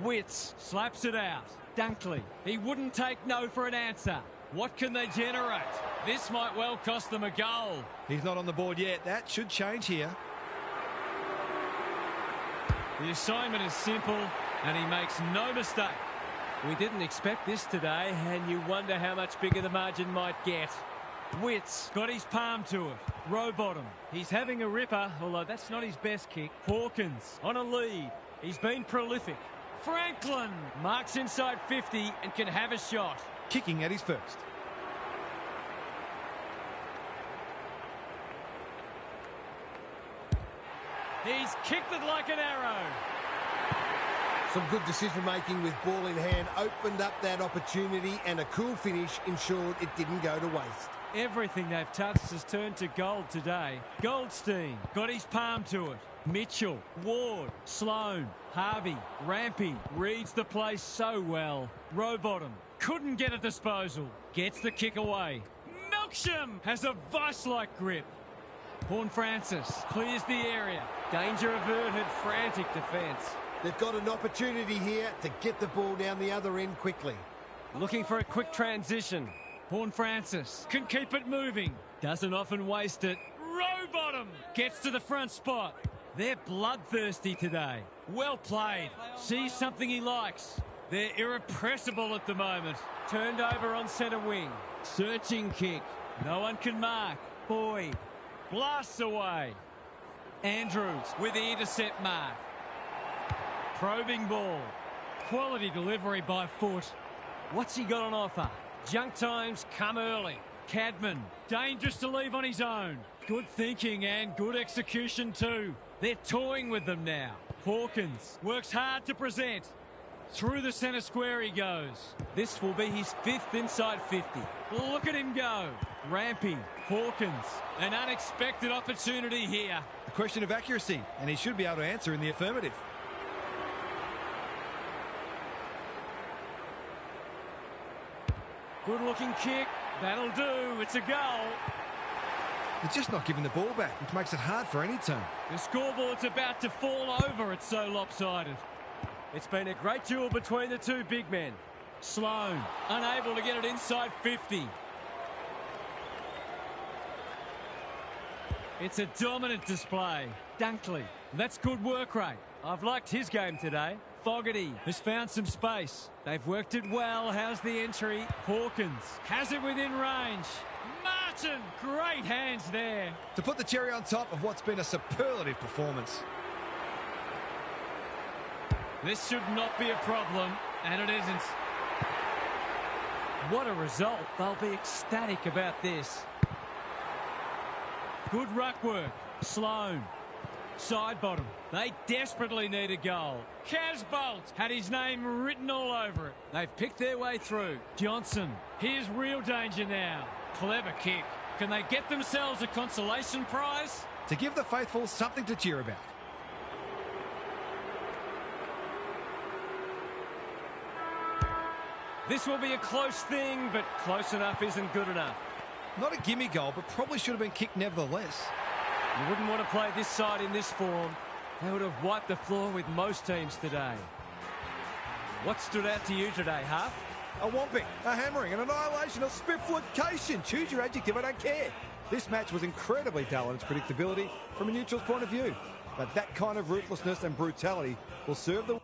[SPEAKER 5] Witts slaps it out. Dunkley, he wouldn't take no for an answer. What can they generate? This might well cost them a goal.
[SPEAKER 3] He's not on the board yet. That should change here.
[SPEAKER 5] The assignment is simple, and he makes no mistake. We didn't expect this today, and you wonder how much bigger the margin might get. Witts got his palm to it. Rowbottom, he's having a ripper, although that's not his best kick. Hawkins on a lead. He's been prolific. Franklin marks inside 50 and can have a shot.
[SPEAKER 3] Kicking at his first.
[SPEAKER 5] He's kicked it like an arrow.
[SPEAKER 4] Some good decision-making with ball in hand opened up that opportunity, and a cool finish ensured it didn't go to waste.
[SPEAKER 5] Everything they've touched has turned to gold today. Goldstein got his palm to it. Mitchell, Ward, Sloan, Harvey, Rampy reads the place so well. Rowbottom couldn't get a disposal. Gets the kick away. Melksham has a vice-like grip. Horne-Francis clears the area. Danger averted, frantic defence.
[SPEAKER 4] They've got an opportunity here to get the ball down the other end quickly.
[SPEAKER 5] Looking for a quick transition. Horne-Francis can keep it moving. Doesn't often waste it. Rowbottom gets to the front spot. They're bloodthirsty today. Well played. Sees something he likes. They're irrepressible at the moment. Turned over on centre wing. Searching kick. No one can mark. Boyd blasts away. Andrews with the intercept mark. Probing ball. Quality delivery by foot. What's he got on offer? Junk times come early. Cadman, dangerous to leave on his own. Good thinking and good execution too. They're toying with them now. Hawkins works hard to present. Through the centre square he goes. This will be his 5th inside 50. Look at him go. Ramping. Hawkins. An unexpected opportunity here.
[SPEAKER 3] A question of accuracy, and he should be able to answer in the affirmative.
[SPEAKER 5] Good looking kick. That'll do. It's a goal.
[SPEAKER 3] They're just not giving the ball back, which makes it hard for any team.
[SPEAKER 5] The scoreboard's about to fall over. It's so lopsided. It's been a great duel between the two big men. Sloan, unable to get it inside 50. It's a dominant display. Dunkley, that's good work rate. I've liked his game today. Fogarty has found some space. They've worked it well. How's the entry? Hawkins has it within range. Martin, great hands there.
[SPEAKER 3] To put the cherry on top of what's been a superlative performance.
[SPEAKER 5] This should not be a problem, and it isn't. What a result. They'll be ecstatic about this. Good ruck work. Sloan. Side bottom. They desperately need a goal. Casbolt had his name written all over it. They've picked their way through. Johnson. Here's real danger now. Clever kick. Can they get themselves a consolation prize?
[SPEAKER 3] To give the faithful something to cheer about.
[SPEAKER 5] This will be a close thing, but close enough isn't good enough.
[SPEAKER 3] Not a gimme goal, but probably should have been kicked nevertheless.
[SPEAKER 5] You wouldn't want to play this side in this form. They would have wiped the floor with most teams today. What stood out to you today, Huff?
[SPEAKER 2] A whomping, a hammering, an annihilation, a spifflication. Choose your adjective, I don't care. This match was incredibly dull in its predictability from a neutral's point of view. But that kind of ruthlessness and brutality will serve the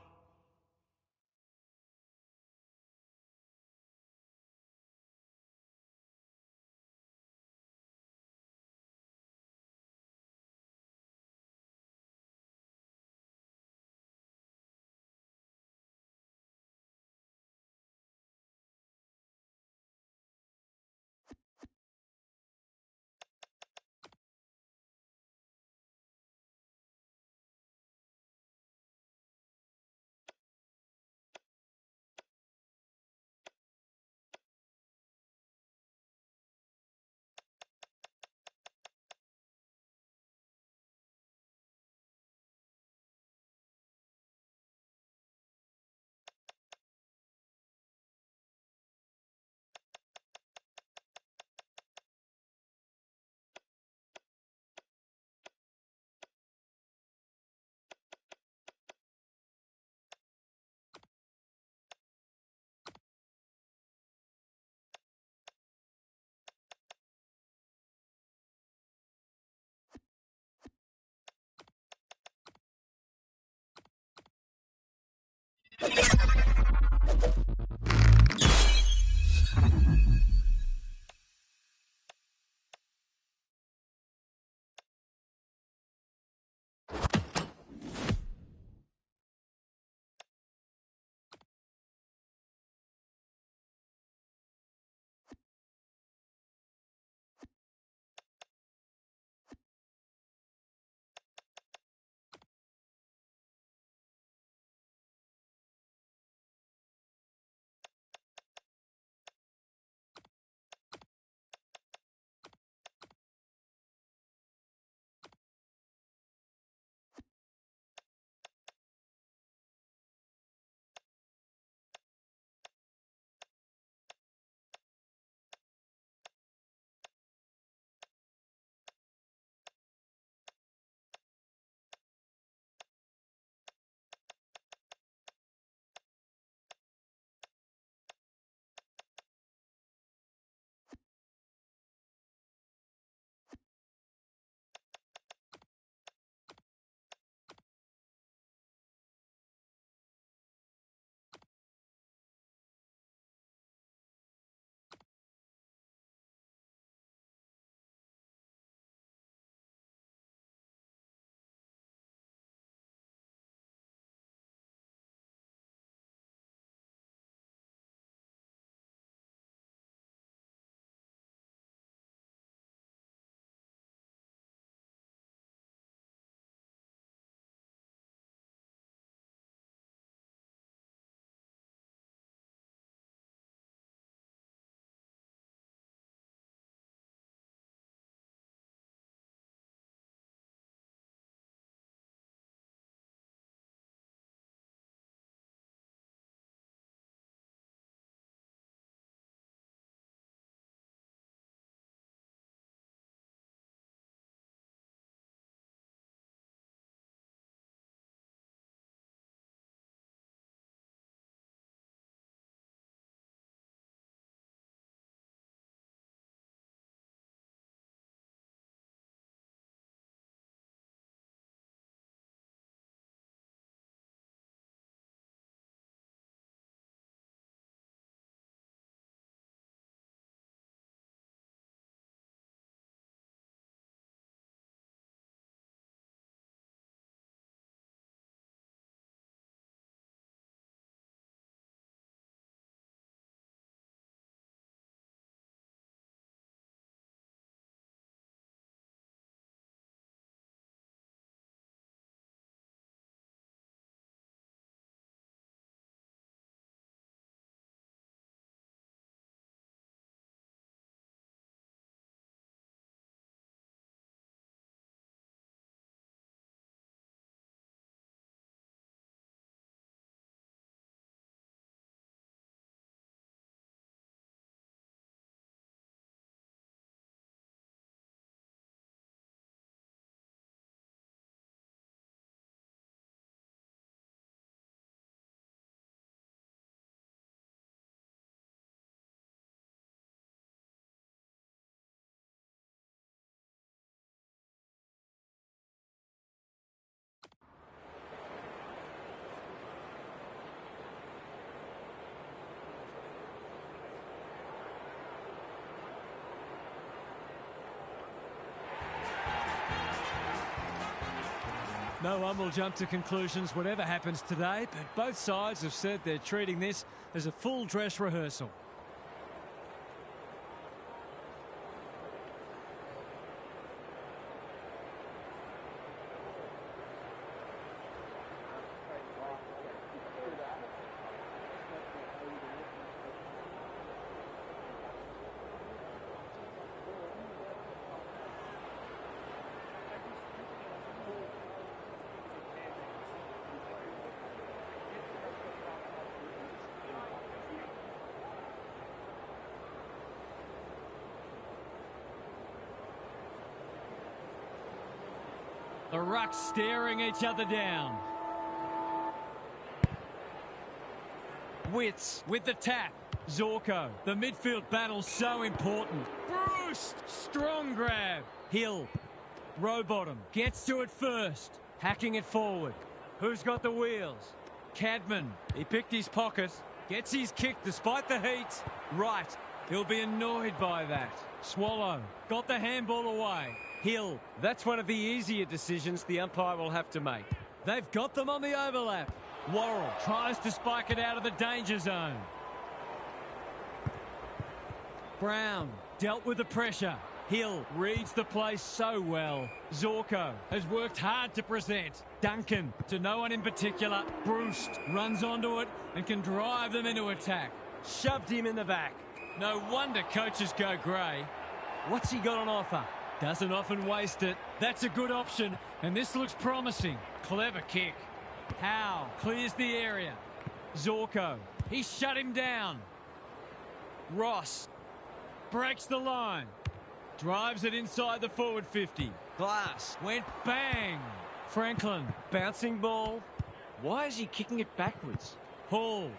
[SPEAKER 5] No one will jump to conclusions whatever happens today, but both sides have said they're treating this as a full dress rehearsal. The rucks staring each other down. Witts with the tap. Zorko. The midfield battle so important. Bruce. Strong grab. Hill. Rowbottom. Gets to it first. Hacking it forward. Who's got the wheels? Cadman. He picked his pocket. Gets his kick despite the heat. Right. He'll be annoyed by that. Swallow. Got the handball away. Hill. That's one of the easier decisions the umpire will have to make. They've got them on the overlap. Worrell tries to spike it out of the danger zone. Brown dealt with the pressure. Hill reads the play so well. Zorko has worked hard to present. Duncan to no one in particular. Bruce runs onto it and can drive them into attack. Shoved him in the back. No wonder coaches go grey. What's he got on offer? Doesn't often waste it. That's a good option, and this looks promising. Clever kick. Howe clears the area. Zorko, he shut him down. Ross breaks the line. Drives it inside the forward 50. Glass went bang. Franklin, bouncing ball. Why is he kicking it backwards? Hall,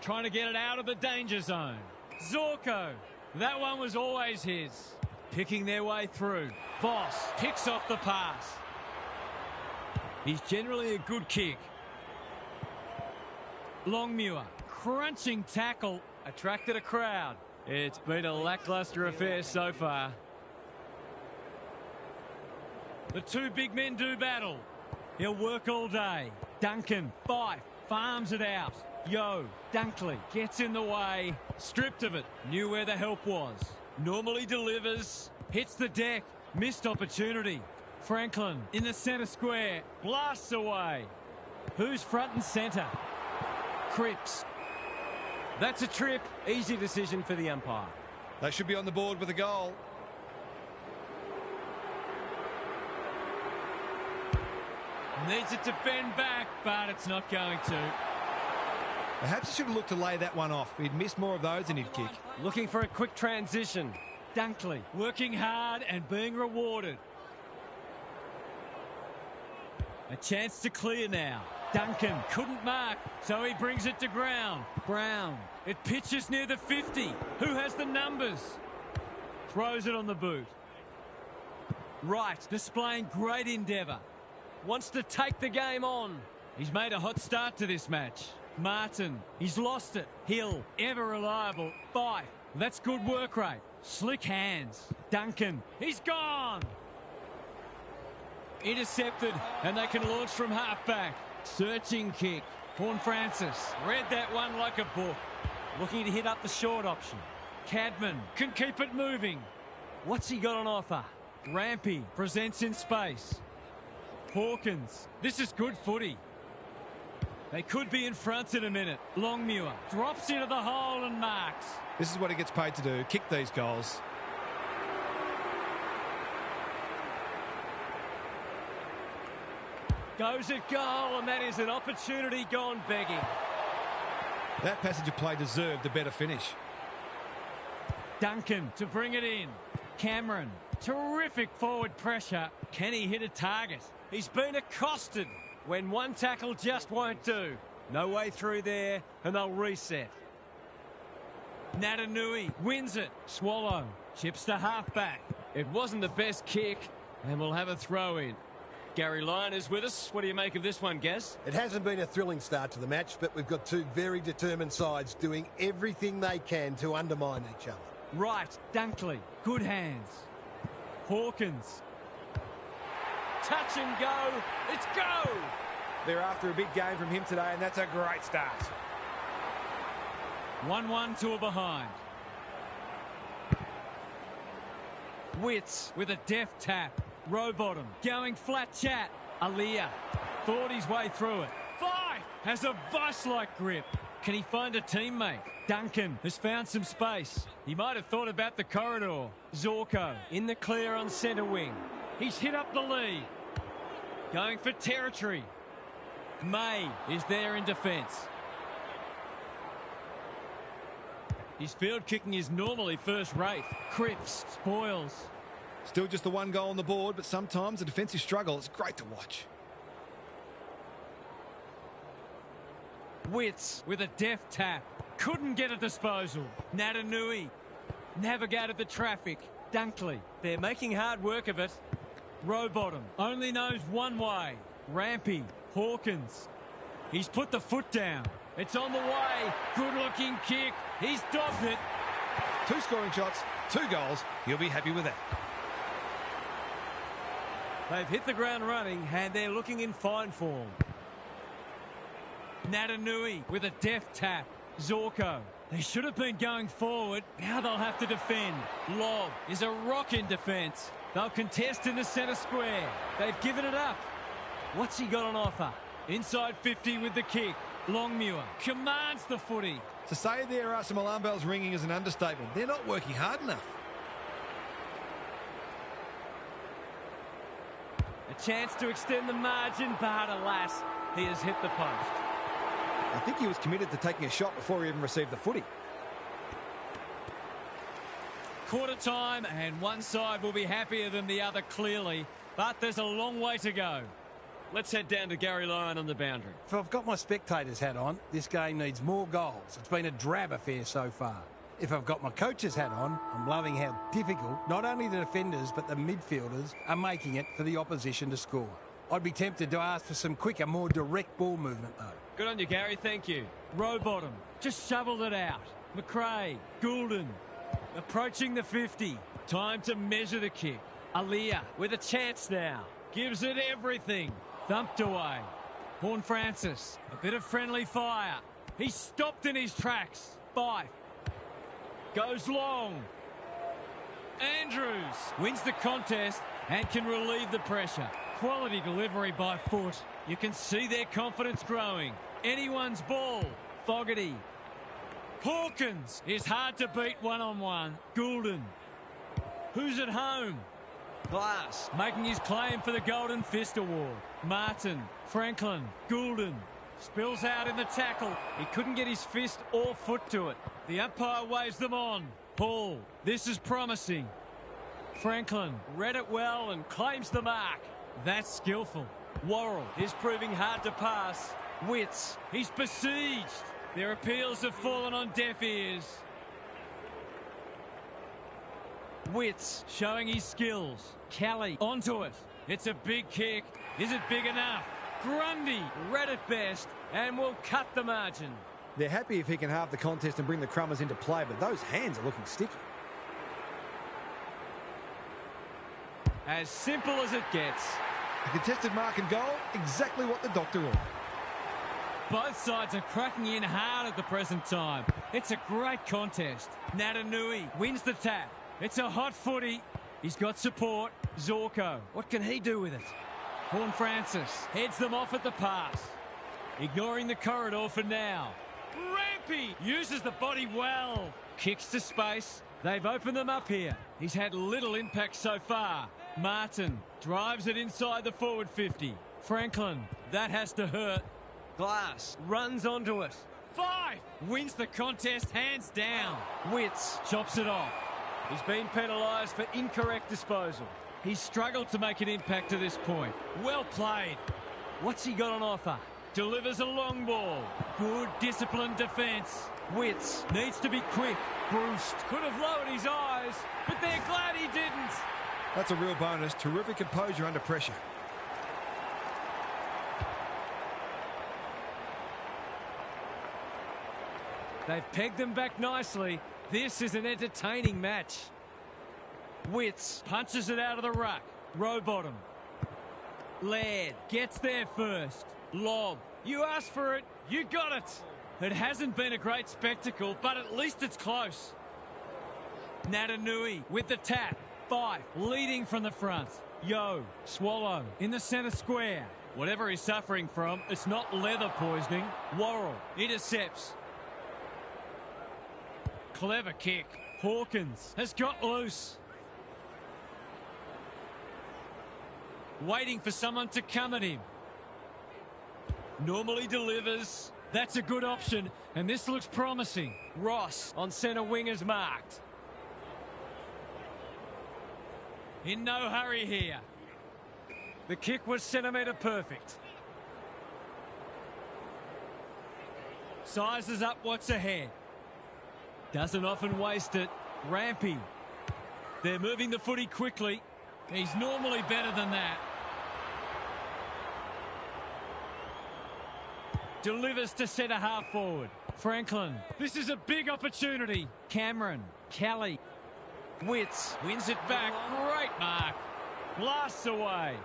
[SPEAKER 5] trying to get it out of the danger zone. Zorko, that one was always his. Picking their way through. Boss picks off the pass. He's generally a good kick. Longmuir, crunching tackle, attracted a crowd. It's been a lacklustre affair so far. The two big men do battle. He'll work all day. Duncan, Fife, farms it out. Yo, Dunkley gets in the way. Stripped of it. Knew where the help was. Normally delivers. Hits the deck. Missed opportunity. Franklin in the centre square. Blasts away. Who's front and centre? Cripps. That's a trip. Easy decision for the umpire.
[SPEAKER 3] They should be on the board with a goal.
[SPEAKER 5] Needs it to bend back, but it's not going to.
[SPEAKER 2] Perhaps he should have looked to lay that one off. He'd missed more of those than he'd kick.
[SPEAKER 5] Looking for a quick transition. Dunkley working hard and being rewarded. A chance to clear now. Duncan couldn't mark, so he brings it to ground. Brown, it pitches near the 50. Who has the numbers? Throws it on the boot. Wright displaying great endeavour. Wants to take the game on. He's made a hot start to this match. Martin, he's lost it. Hill, ever reliable. Fife, that's good work rate. Slick hands. Duncan, he's gone. Intercepted, and they can launch from half-back. Searching kick. Horn Francis read that one like a book. Looking to hit up the short option. Cadman can keep it moving. What's he got on offer? Rampy presents in space. Hawkins, this is good footy. They could be in front in a minute. Longmuir drops into the hole and marks.
[SPEAKER 3] This is what he gets paid to do, kick these goals.
[SPEAKER 5] Goes at goal, and that is an opportunity gone begging.
[SPEAKER 3] That passage of play deserved a better finish.
[SPEAKER 5] Duncan to bring it in. Cameron, terrific forward pressure. Can he hit a target? He's been accosted when one tackle just won't do. No way through there, and they'll reset. Natanui wins it. Swallow chips to halfback. It wasn't the best kick, and we'll have a throw in. Gary Lyon is with us. What do you make of this one, Gaz?
[SPEAKER 4] It hasn't been a thrilling start to the match, but we've got two very determined sides doing everything they can to undermine each other.
[SPEAKER 5] Right, Dunkley, good hands. Hawkins touch and go. It's go!
[SPEAKER 2] They're after a big game from him today, and that's a great start.
[SPEAKER 5] 1-1 to a behind. Witts with a deft tap. Rowbottom going flat chat. Aaliyah thought his way through it. Fife has a vice-like grip. Can he find a teammate? Duncan has found some space. He might have thought about the corridor. Zorko in the clear on centre wing. He's hit up the lead. Going for territory. May is there in defence. His field kicking is normally first rate. Cripps spoils.
[SPEAKER 3] Still just the one goal on the board, but sometimes a defensive struggle is great to watch.
[SPEAKER 5] Witts with a deft tap. Couldn't get a disposal. Natanui navigated the traffic. Dunkley, they're making hard work of it. Rowbottom only knows one way. Rampy, Hawkins. He's put the foot down. It's on the way. Good-looking kick. He's dobbed it.
[SPEAKER 3] 2 scoring shots, 2 goals. You'll be happy with that.
[SPEAKER 5] They've hit the ground running and they're looking in fine form. Natanui with a deft tap. Zorko. They should have been going forward. Now they'll have to defend. Lob is a rock in defence. They'll contest in the centre square. They've given it up. What's he got on offer? Inside 50 with the kick. Longmuir commands the footy.
[SPEAKER 3] To say there are some alarm bells ringing is an understatement. They're not working hard enough.
[SPEAKER 5] A chance to extend the margin, but alas, he has hit the post.
[SPEAKER 2] I think he was committed to taking a shot before he even received the footy.
[SPEAKER 5] Quarter time, and one side will be happier than the other, clearly. But there's a long way to go. Let's head down to Gary Lyon on the boundary.
[SPEAKER 6] If I've got my spectator's hat on, this game needs more goals. It's been a drab affair so far. If I've got my coach's hat on, I'm loving how difficult not only the defenders but the midfielders are making it for the opposition to score. I'd be tempted to ask for some quicker, more direct ball movement though.
[SPEAKER 5] Good on you, Gary. Thank you. Rowbottom just shoveled it out. McRae, Goulden, approaching the 50. Time to measure the kick. Aaliyah with a chance now. Gives it everything. Thumped away. Horn Francis, a bit of friendly fire. He's stopped in his tracks. Fife goes long. Andrews wins the contest and can relieve the pressure. Quality delivery by foot. You can see their confidence growing. Anyone's ball. Fogarty. Hawkins is hard to beat one-on-one. Goulden. Who's at home? Glass making his claim for the Golden Fist Award. Martin, Franklin, Goulden spills out in the tackle. He couldn't get his fist or foot to it. The umpire waves them on. Paul, this is promising. Franklin read it well and claims the mark. That's skillful. Worrell is proving hard to pass. Witts, he's besieged. Their appeals have fallen on deaf ears. Witts showing his skills. Kelly onto it. It's a big kick. Is it big enough? Grundy read it best and will cut the margin.
[SPEAKER 2] They're happy if he can halve the contest and bring the Crummers into play, but those hands are looking sticky.
[SPEAKER 5] As simple as it gets.
[SPEAKER 3] A contested mark and goal, exactly what the doctor ordered.
[SPEAKER 5] Both sides are cracking in hard at the present time. It's a great contest. Natanui wins the tap. It's a hot footy. He's got support. Zorko, what can he do with it? Horn Francis heads them off at the pass. Ignoring the corridor for now. Rampy uses the body well. Kicks to space. They've opened them up here. He's had little impact so far. Martin drives it inside the forward 50. Franklin, that has to hurt. Glass runs onto it. Fife wins the contest hands down. Witts chops it off. He's been penalised for incorrect disposal. He's struggled to make an impact to this point. Well played. What's he got on offer? Delivers a long ball. Good disciplined defence. Witts needs to be quick. Bruce could have lowered his eyes, but they're glad he didn't.
[SPEAKER 3] That's a real bonus. Terrific composure under pressure.
[SPEAKER 5] They've pegged them back nicely. This is an entertaining match. Witts punches it out of the ruck. Rowbottom.
[SPEAKER 1] Laird gets there first. Lob. You asked for it. You got it. It hasn't been a great spectacle, but at least it's close. Natanui with the tap. Fife leading from the front. Yo, Swallow in the centre square. Whatever he's suffering from, it's not leather poisoning. Worrell intercepts. Clever kick. Hawkins has got loose. Waiting for someone to come at him. Normally delivers. That's a good option, and this looks promising. Ross on centre wing is marked. In no hurry here. The kick was centimetre perfect. Sizes up what's ahead. Doesn't often waste it. Rampy. They're moving the footy quickly. He's normally better than that. Delivers to centre half forward. Franklin. This is a big opportunity. Cameron. Kelly. Witts wins it back. Great mark. Blasts away.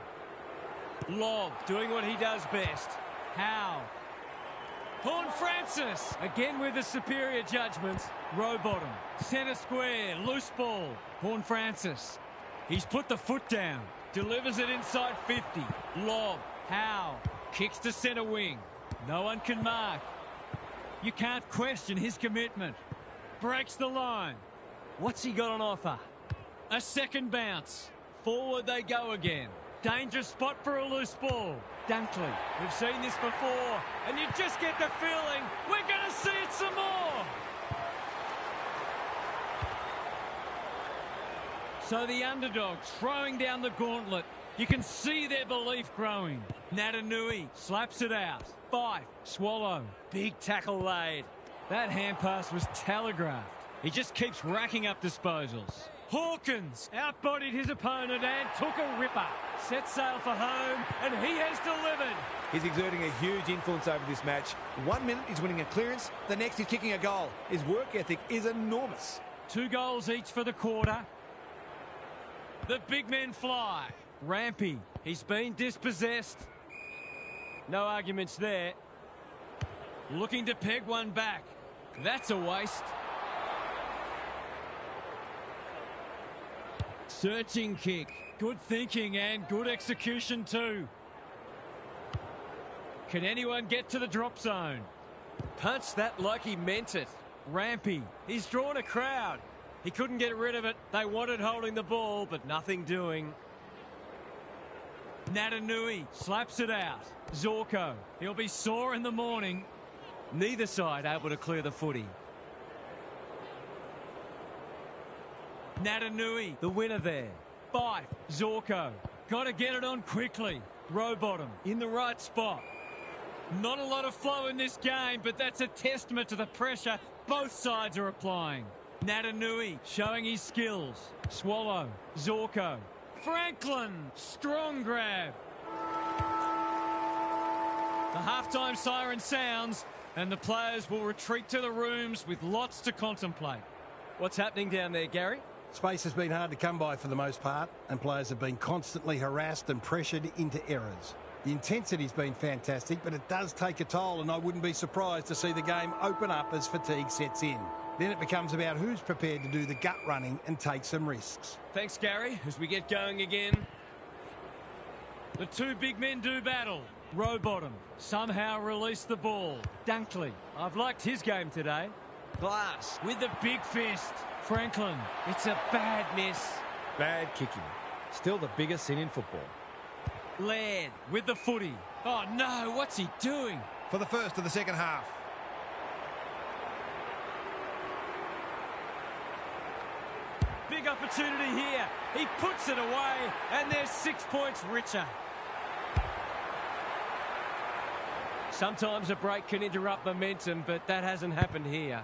[SPEAKER 1] Lob doing what he does best. Howe. Horn Francis again with the superior judgment. Rowbottom. Centre square. Loose ball. Horn Francis. He's put the foot down. Delivers it inside 50. Lob. Howe. Kicks to centre wing. No one can mark. You can't question his commitment. Breaks the line. What's he got on offer? A second bounce. Forward they go again. Dangerous spot for a loose ball. Dunkley. We've seen this before, and you just get the feeling we're going to see it some more. So the underdogs throwing down the gauntlet. You can see their belief growing. Natanui slaps it out. Fife. Swallow. Big tackle laid. That hand pass was telegraphed. He just keeps racking up disposals. Hawkins outbodied his opponent and took a ripper. Set sail for home, and he has delivered.
[SPEAKER 2] He's exerting a huge influence over this match. 1 minute he's winning a clearance, the next he's kicking a goal. His work ethic is enormous.
[SPEAKER 1] 2 goals each for the quarter. The big men fly. Rampy. He's been dispossessed. No arguments there. Looking to peg one back. That's a waste. Searching kick. Good thinking and good execution too. Can anyone get to the drop zone? Punched that like he meant it. Rampy. He's drawn a crowd. He couldn't get rid of it. They wanted holding the ball, but nothing doing. Natanui slaps it out. Zorko. He'll be sore in the morning. Neither side able to clear the footy. Natanui, the winner there. Fife. Zorko. Got to get it on quickly. Rowbottom in the right spot. Not a lot of flow in this game, but that's a testament to the pressure both sides are applying. Natanui showing his skills. Swallow. Zorko. Franklin. Strong grab. The halftime siren sounds, and the players will retreat to the rooms with lots to contemplate. What's happening down there, Gary?
[SPEAKER 6] Space has been hard to come by for the most part, and players have been constantly harassed and pressured into errors. The intensity's been fantastic, but it does take a toll, and I wouldn't be surprised to see the game open up as fatigue sets in. Then it becomes about who's prepared to do the gut running and take some risks.
[SPEAKER 1] Thanks, Gary. As we get going again, the 2 big men do battle. Rowbottom somehow released the ball. Dunkley. I've liked his game today. Glass with the big fist. Franklin. It's a bad miss.
[SPEAKER 2] Bad kicking. Still the biggest sin in football.
[SPEAKER 1] Laird with the footy. Oh no, what's he doing?
[SPEAKER 3] For the first of the second half.
[SPEAKER 1] Big opportunity here. He puts it away, and they're 6 points richer. Sometimes a break can interrupt momentum, but that hasn't happened here.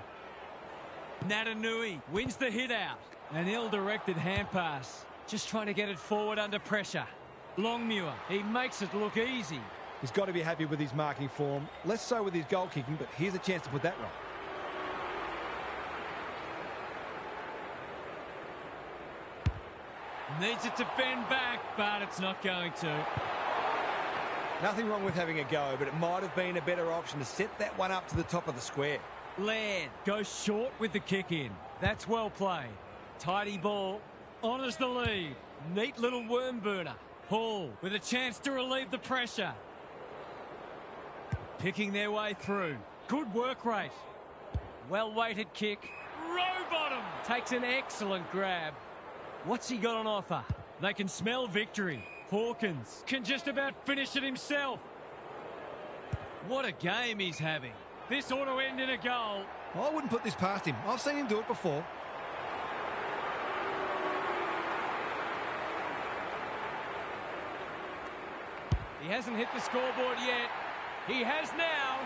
[SPEAKER 1] Natanui wins the hit out. An ill-directed hand pass. Just trying to get it forward under pressure. Longmuir, he makes it look easy.
[SPEAKER 2] He's got to be happy with his marking form. Less so with his goal kicking, but here's a chance to put that right.
[SPEAKER 1] Needs it to bend back, but it's not going to.
[SPEAKER 2] Nothing wrong with having a go, but it might have been a better option to set that one up to the top of the square.
[SPEAKER 5] Laird goes short with the kick in. That's well played. Tidy ball. Honours the lead. Neat little worm burner. Hall with a chance to relieve the pressure. Picking their way through. Good work rate. Well-weighted kick. Rowbottom takes an excellent grab. What's he got on offer? They can smell victory. Hawkins can just about finish it himself. What a game he's having. This ought to end in a goal.
[SPEAKER 3] I wouldn't put this past him. I've seen him do it before.
[SPEAKER 5] He hasn't hit the scoreboard yet. He has now.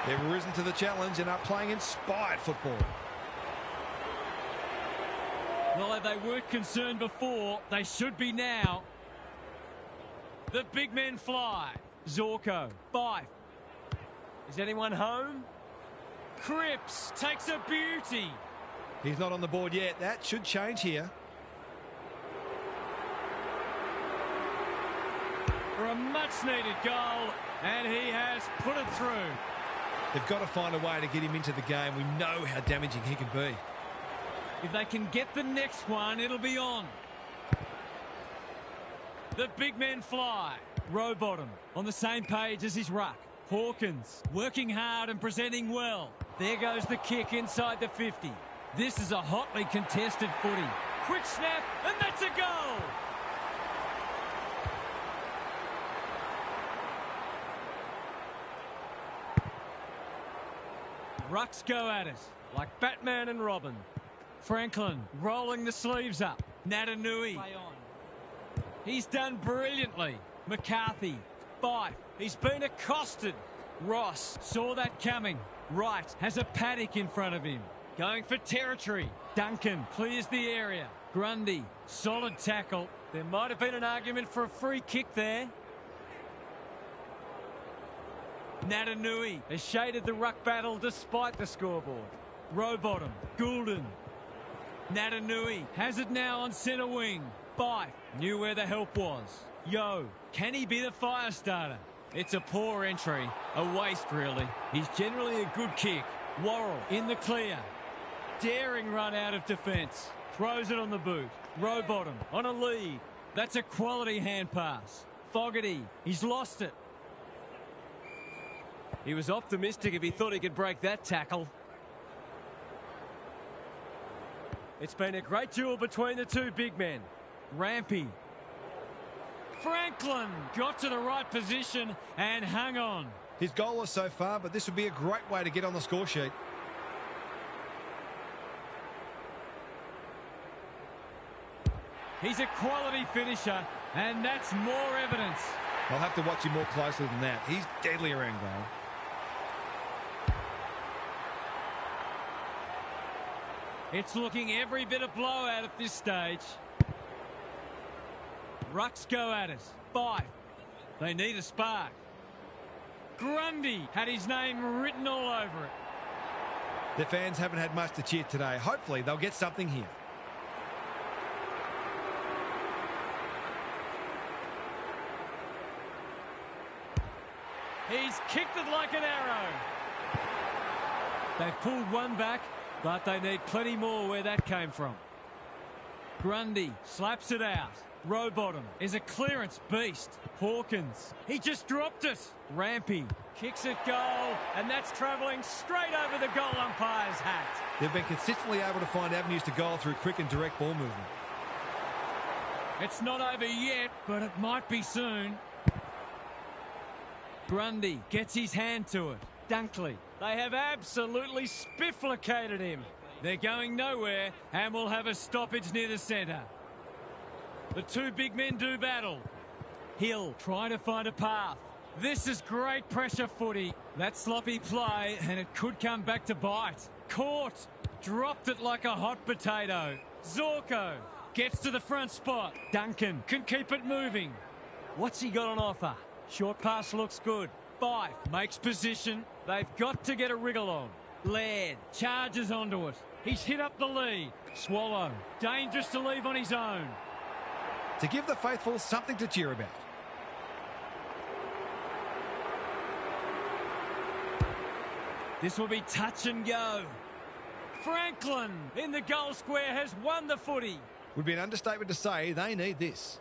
[SPEAKER 3] They've risen to the challenge and are playing inspired football.
[SPEAKER 5] Well, if they weren't concerned before, they should be now. The big men fly. Zorko, Fife. Is anyone home? Cripps takes a beauty.
[SPEAKER 3] He's not on the board yet. That should change here.
[SPEAKER 5] For a much-needed goal, and he has put it through.
[SPEAKER 3] They've got to find a way to get him into the game. We know how damaging he can be.
[SPEAKER 5] If they can get the next one, it'll be on. The big men fly. Rowbottom on the same page as his ruck. Hawkins working hard and presenting well. There goes the kick inside the 50. This is a hotly contested footy. Quick snap, and that's a goal. Rucks go at it, like Batman and Robin. Franklin rolling the sleeves up. Natanui. He's done brilliantly. McCarthy. Fife. He's been accosted. Ross saw that coming. Wright has a paddock in front of him. Going for territory. Duncan clears the area. Grundy. Solid tackle. There might have been an argument for a free kick there. Natanui has shaded the ruck battle despite the scoreboard. Rowbottom. Goulden. Natanui has it now on centre wing. Fife knew where the help was. Yo, can he be the fire starter? It's a poor entry. A waste, really. He's generally a good kick. Worrell in the clear. Daring run out of defence. Throws it on the boot. Rowbottom on a lead. That's a quality hand pass. Fogarty, he's lost it. He was optimistic if he thought he could break that tackle. It's been a great duel between the two big men. Rampy. Franklin got to the right position and hung on.
[SPEAKER 3] He's goalless so far, but this would be a great way to get on the score sheet.
[SPEAKER 5] He's a quality finisher, and that's more evidence.
[SPEAKER 3] I'll have to watch him more closely than that. He's deadly around goal.
[SPEAKER 5] It's looking every bit of blowout at this stage. Rucks go at it. Fife. They need a spark. Grundy had his name written all over it.
[SPEAKER 3] The fans haven't had much to cheer today. Hopefully they'll get something here.
[SPEAKER 5] He's kicked it like an arrow. They've pulled one back, but they need plenty more where that came from. Grundy slaps it out. Rowbottom is a clearance beast. Hawkins, he just dropped it. Rampy kicks it goal, and that's travelling straight over the goal umpire's hat.
[SPEAKER 3] They've been consistently able to find avenues to goal through quick and direct ball movement.
[SPEAKER 5] It's not over yet, but it might be soon. Grundy gets his hand to it. Dunkley, they have absolutely spifflicated him. They're going nowhere, and will have a stoppage near the centre. The two big men do battle. Hill trying to find a path. This is great pressure footy. That sloppy play, and it could come back to bite. Caught. Dropped it like a hot potato. Zorko gets to the front spot. Duncan can keep it moving. What's he got on offer? Short pass looks good. Fife makes position. They've got to get a wriggle on. Laird charges onto it. He's hit up the lead. Swallow dangerous to leave on his own.
[SPEAKER 3] To give the faithful something to cheer about.
[SPEAKER 5] This will be touch and go. Franklin in the goal square has won the footy.
[SPEAKER 3] Would be an understatement to say they need this.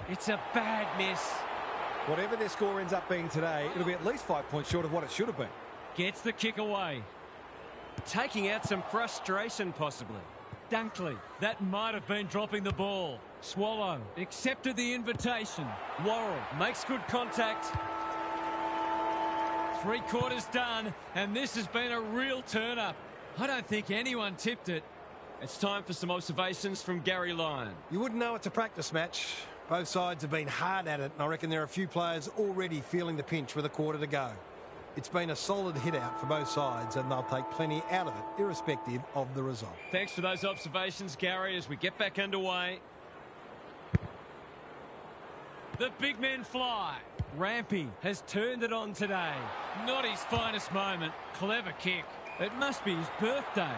[SPEAKER 5] It's a bad miss.
[SPEAKER 2] Whatever their score ends up being today, it'll be at least 5 points short of what it should have been.
[SPEAKER 5] Gets the kick away. Taking out some frustration, possibly. Dunkley, that might have been dropping the ball. Swallow accepted the invitation. Worrell makes good contact. 3/4 done, and this has been a real turn-up. I don't think anyone tipped it. It's time for some observations from Gary Lyon.
[SPEAKER 4] You wouldn't know it's a practice match. Both sides have been hard at it, and I reckon there are a few players already feeling the pinch with a quarter to go. It's been a solid hit-out for both sides, and they'll take plenty out of it, irrespective of the result.
[SPEAKER 5] Thanks for those observations, Gary, as we get back underway. The big men fly. Rampy has turned it on today. Not his finest moment. Clever kick. It must be his birthday.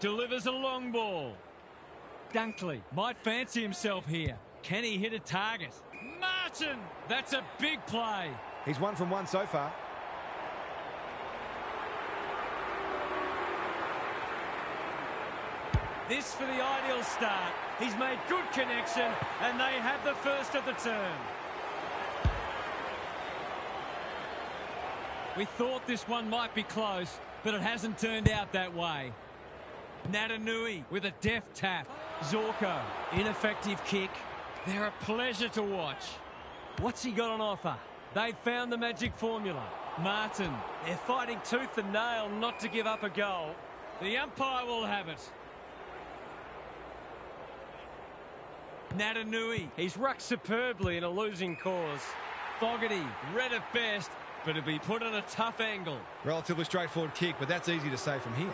[SPEAKER 5] Delivers a long ball. Dunkley might fancy himself here. Can he hit a target? Martin! That's a big play.
[SPEAKER 2] He's 1 from 1 so far.
[SPEAKER 5] This for the ideal start. He's made good connection, and they have the first of the turn. We thought this one might be close, but it hasn't turned out that way. Natanui with a deft tap. Zorko, ineffective kick. They're a pleasure to watch. What's he got on offer? They've found the magic formula. Martin, they're fighting tooth and nail not to give up a goal. The umpire will have it. Natanui, he's rucked superbly in a losing cause. Fogarty, red at best, but it'll be put at a tough angle.
[SPEAKER 3] Relatively straightforward kick, but that's easy to say from here.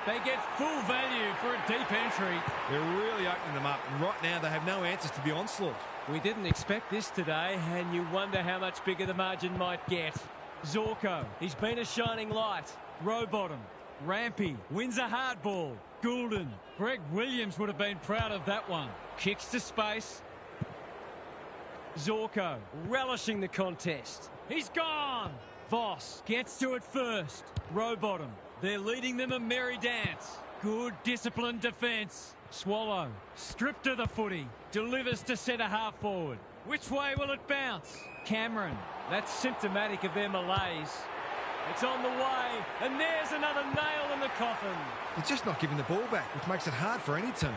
[SPEAKER 5] They get full value for a deep entry.
[SPEAKER 3] They're really opening them up, and right now they have no answers to the onslaught.
[SPEAKER 5] We didn't expect this today, and you wonder how much bigger the margin might get. Zorko, he's been a shining light. Rowbottom, Rampy, wins a hard ball. Goulden, Greg Williams would have been proud of that one. Kicks to space. Zorko, relishing the contest. He's gone! Voss gets to it first. Rowbottom, they're leading them a merry dance. Good disciplined defence. Swallow, stripped of the footy, delivers to centre half forward. Which way will it bounce? Cameron, that's symptomatic of their malaise. It's on the way, and there's another nail in the coffin.
[SPEAKER 3] He's just not giving the ball back, which makes it hard for any team.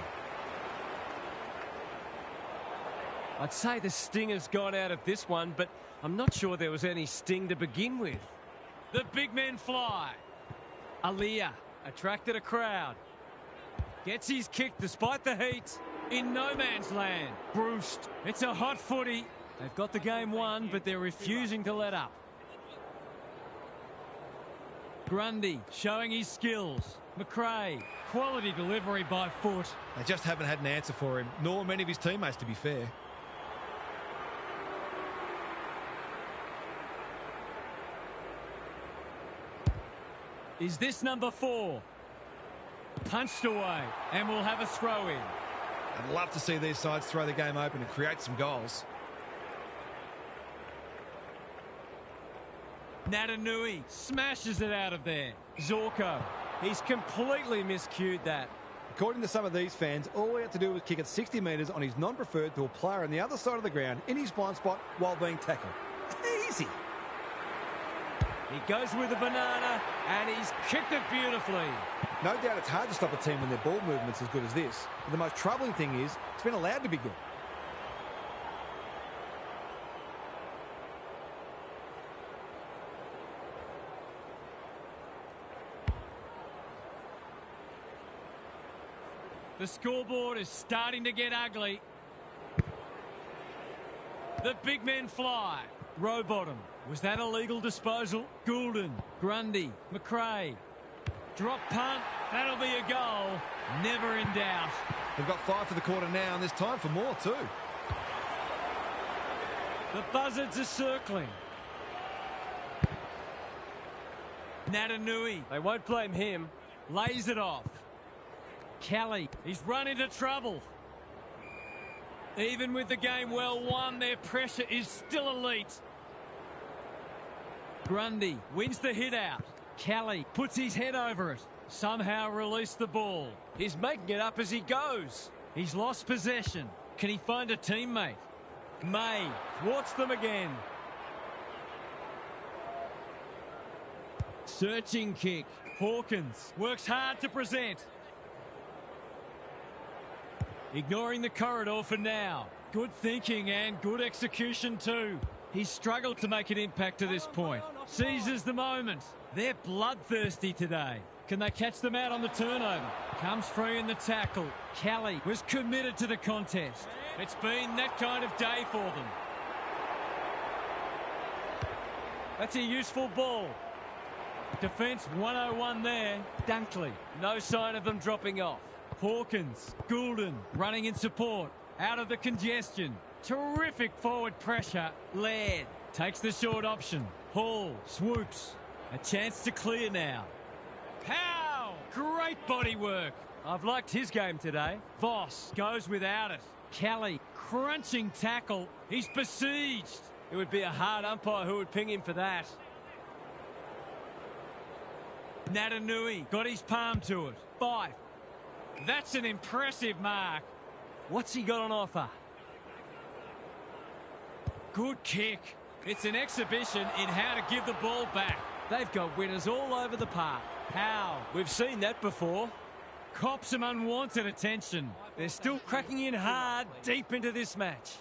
[SPEAKER 5] I'd say the sting has gone out of this one, but I'm not sure there was any sting to begin with. The big men fly. Aliyah attracted a crowd. Gets his kick despite the heat. In no man's land. Brust. It's a hot footy. They've got the game won, but they're refusing to let up. Grundy showing his skills. McRae, quality delivery by foot.
[SPEAKER 3] They just haven't had an answer for him, nor many of his teammates, to be fair.
[SPEAKER 5] Is this number 4? Punched away, and we'll have a throw in.
[SPEAKER 3] I'd love to see these sides throw the game open and create some goals.
[SPEAKER 5] Natanui smashes it out of there. Zorko, he's completely miscued that.
[SPEAKER 2] According to some of these fans, all he had to do was kick it 60 metres on his non-preferred to a player on the other side of the ground in his blind spot while being tackled. Easy.
[SPEAKER 5] He goes with the banana, and he's kicked it beautifully.
[SPEAKER 2] No doubt it's hard to stop a team when their ball movement's as good as this. But the most troubling thing is, it's been allowed to be good.
[SPEAKER 5] The scoreboard is starting to get ugly. The big men fly. Rowbottom. Was that a legal disposal? Goulden, Grundy, McRae. Drop punt. That'll be a goal. Never in doubt.
[SPEAKER 3] They've got 5 for the quarter now, and there's time for more too.
[SPEAKER 5] The buzzards are circling. Natanui. They won't blame him.
[SPEAKER 1] Lays it off. Kelly, he's run into trouble. Even with the game well won, their pressure is still elite. Grundy wins the hit out. Kelly puts his head over it. Somehow released the ball. He's making it up as he goes. He's lost possession. Can he find a teammate? May thwarts them again. Searching kick. Hawkins works hard to present. Ignoring the corridor for now. Good thinking and good execution too. He's struggled to make an impact to this point. Seizes the moment. They're bloodthirsty today. Can they catch them out on the turnover? Comes free in the tackle. Kelly was committed to the contest. It's been that kind of day for them. That's a useful ball. Defence 101 there. Dunkley. No sign of them dropping off. Hawkins. Goulden running in support. Out of the congestion. Terrific forward pressure. Laird takes the short option. Hall swoops. A chance to clear now. How? Great body work. I've liked his game today. Voss goes without it. Kelly, crunching tackle. He's besieged. It would be a hard umpire who would ping him for that. Natanui got his palm to it. Fife. That's an impressive mark. What's he got on offer? Good kick. It's an exhibition in how to give the ball back. They've got winners all over the park. How? We've seen that before. Cops some unwanted attention. They're still cracking in hard deep into this match.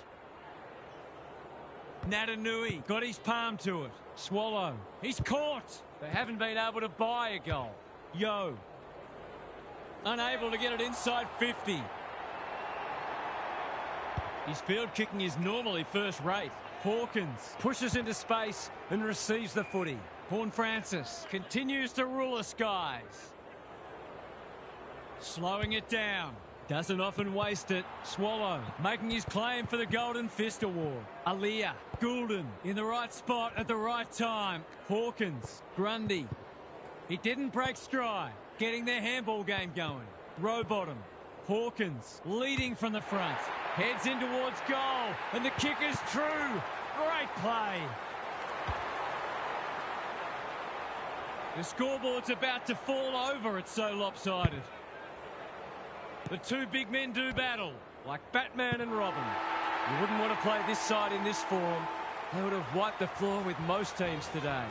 [SPEAKER 1] Natanui got his palm to it. Swallow. He's caught. They haven't been able to buy a goal. Yo. Unable to get it inside 50. His field kicking is normally first rate. Hawkins pushes into space and receives the footy. Horn Francis continues to rule the skies. Slowing it down. Doesn't often waste it. Swallow making his claim for the Golden Fist Award. Aaliyah. Goulden in the right spot at the right time. Hawkins. Grundy. He didn't break stride. Getting their handball game going. Rowbottom. Hawkins leading from the front. Heads in towards goal. And the kick is true. Great play. The scoreboard's about to fall over. It's so lopsided. The two big men do battle, like Batman and Robin. You wouldn't want to play this side in this form. They would have wiped the floor with most teams today.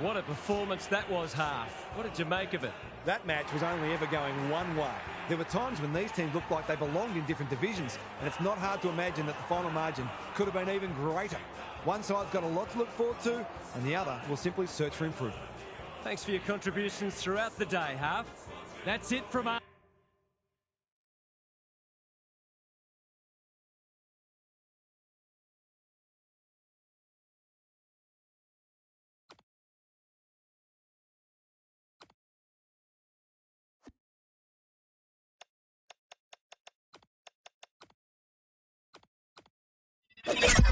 [SPEAKER 1] What a performance that was, Half. What did you make of it?
[SPEAKER 2] That match was only ever going one way. There were times when these teams looked like they belonged in different divisions, and it's not hard to imagine that the final margin could have been even greater. One side's got a lot to look forward to, and the other will simply search for improvement.
[SPEAKER 1] Thanks for your contributions throughout the day, Half. That's it from us.
[SPEAKER 7] You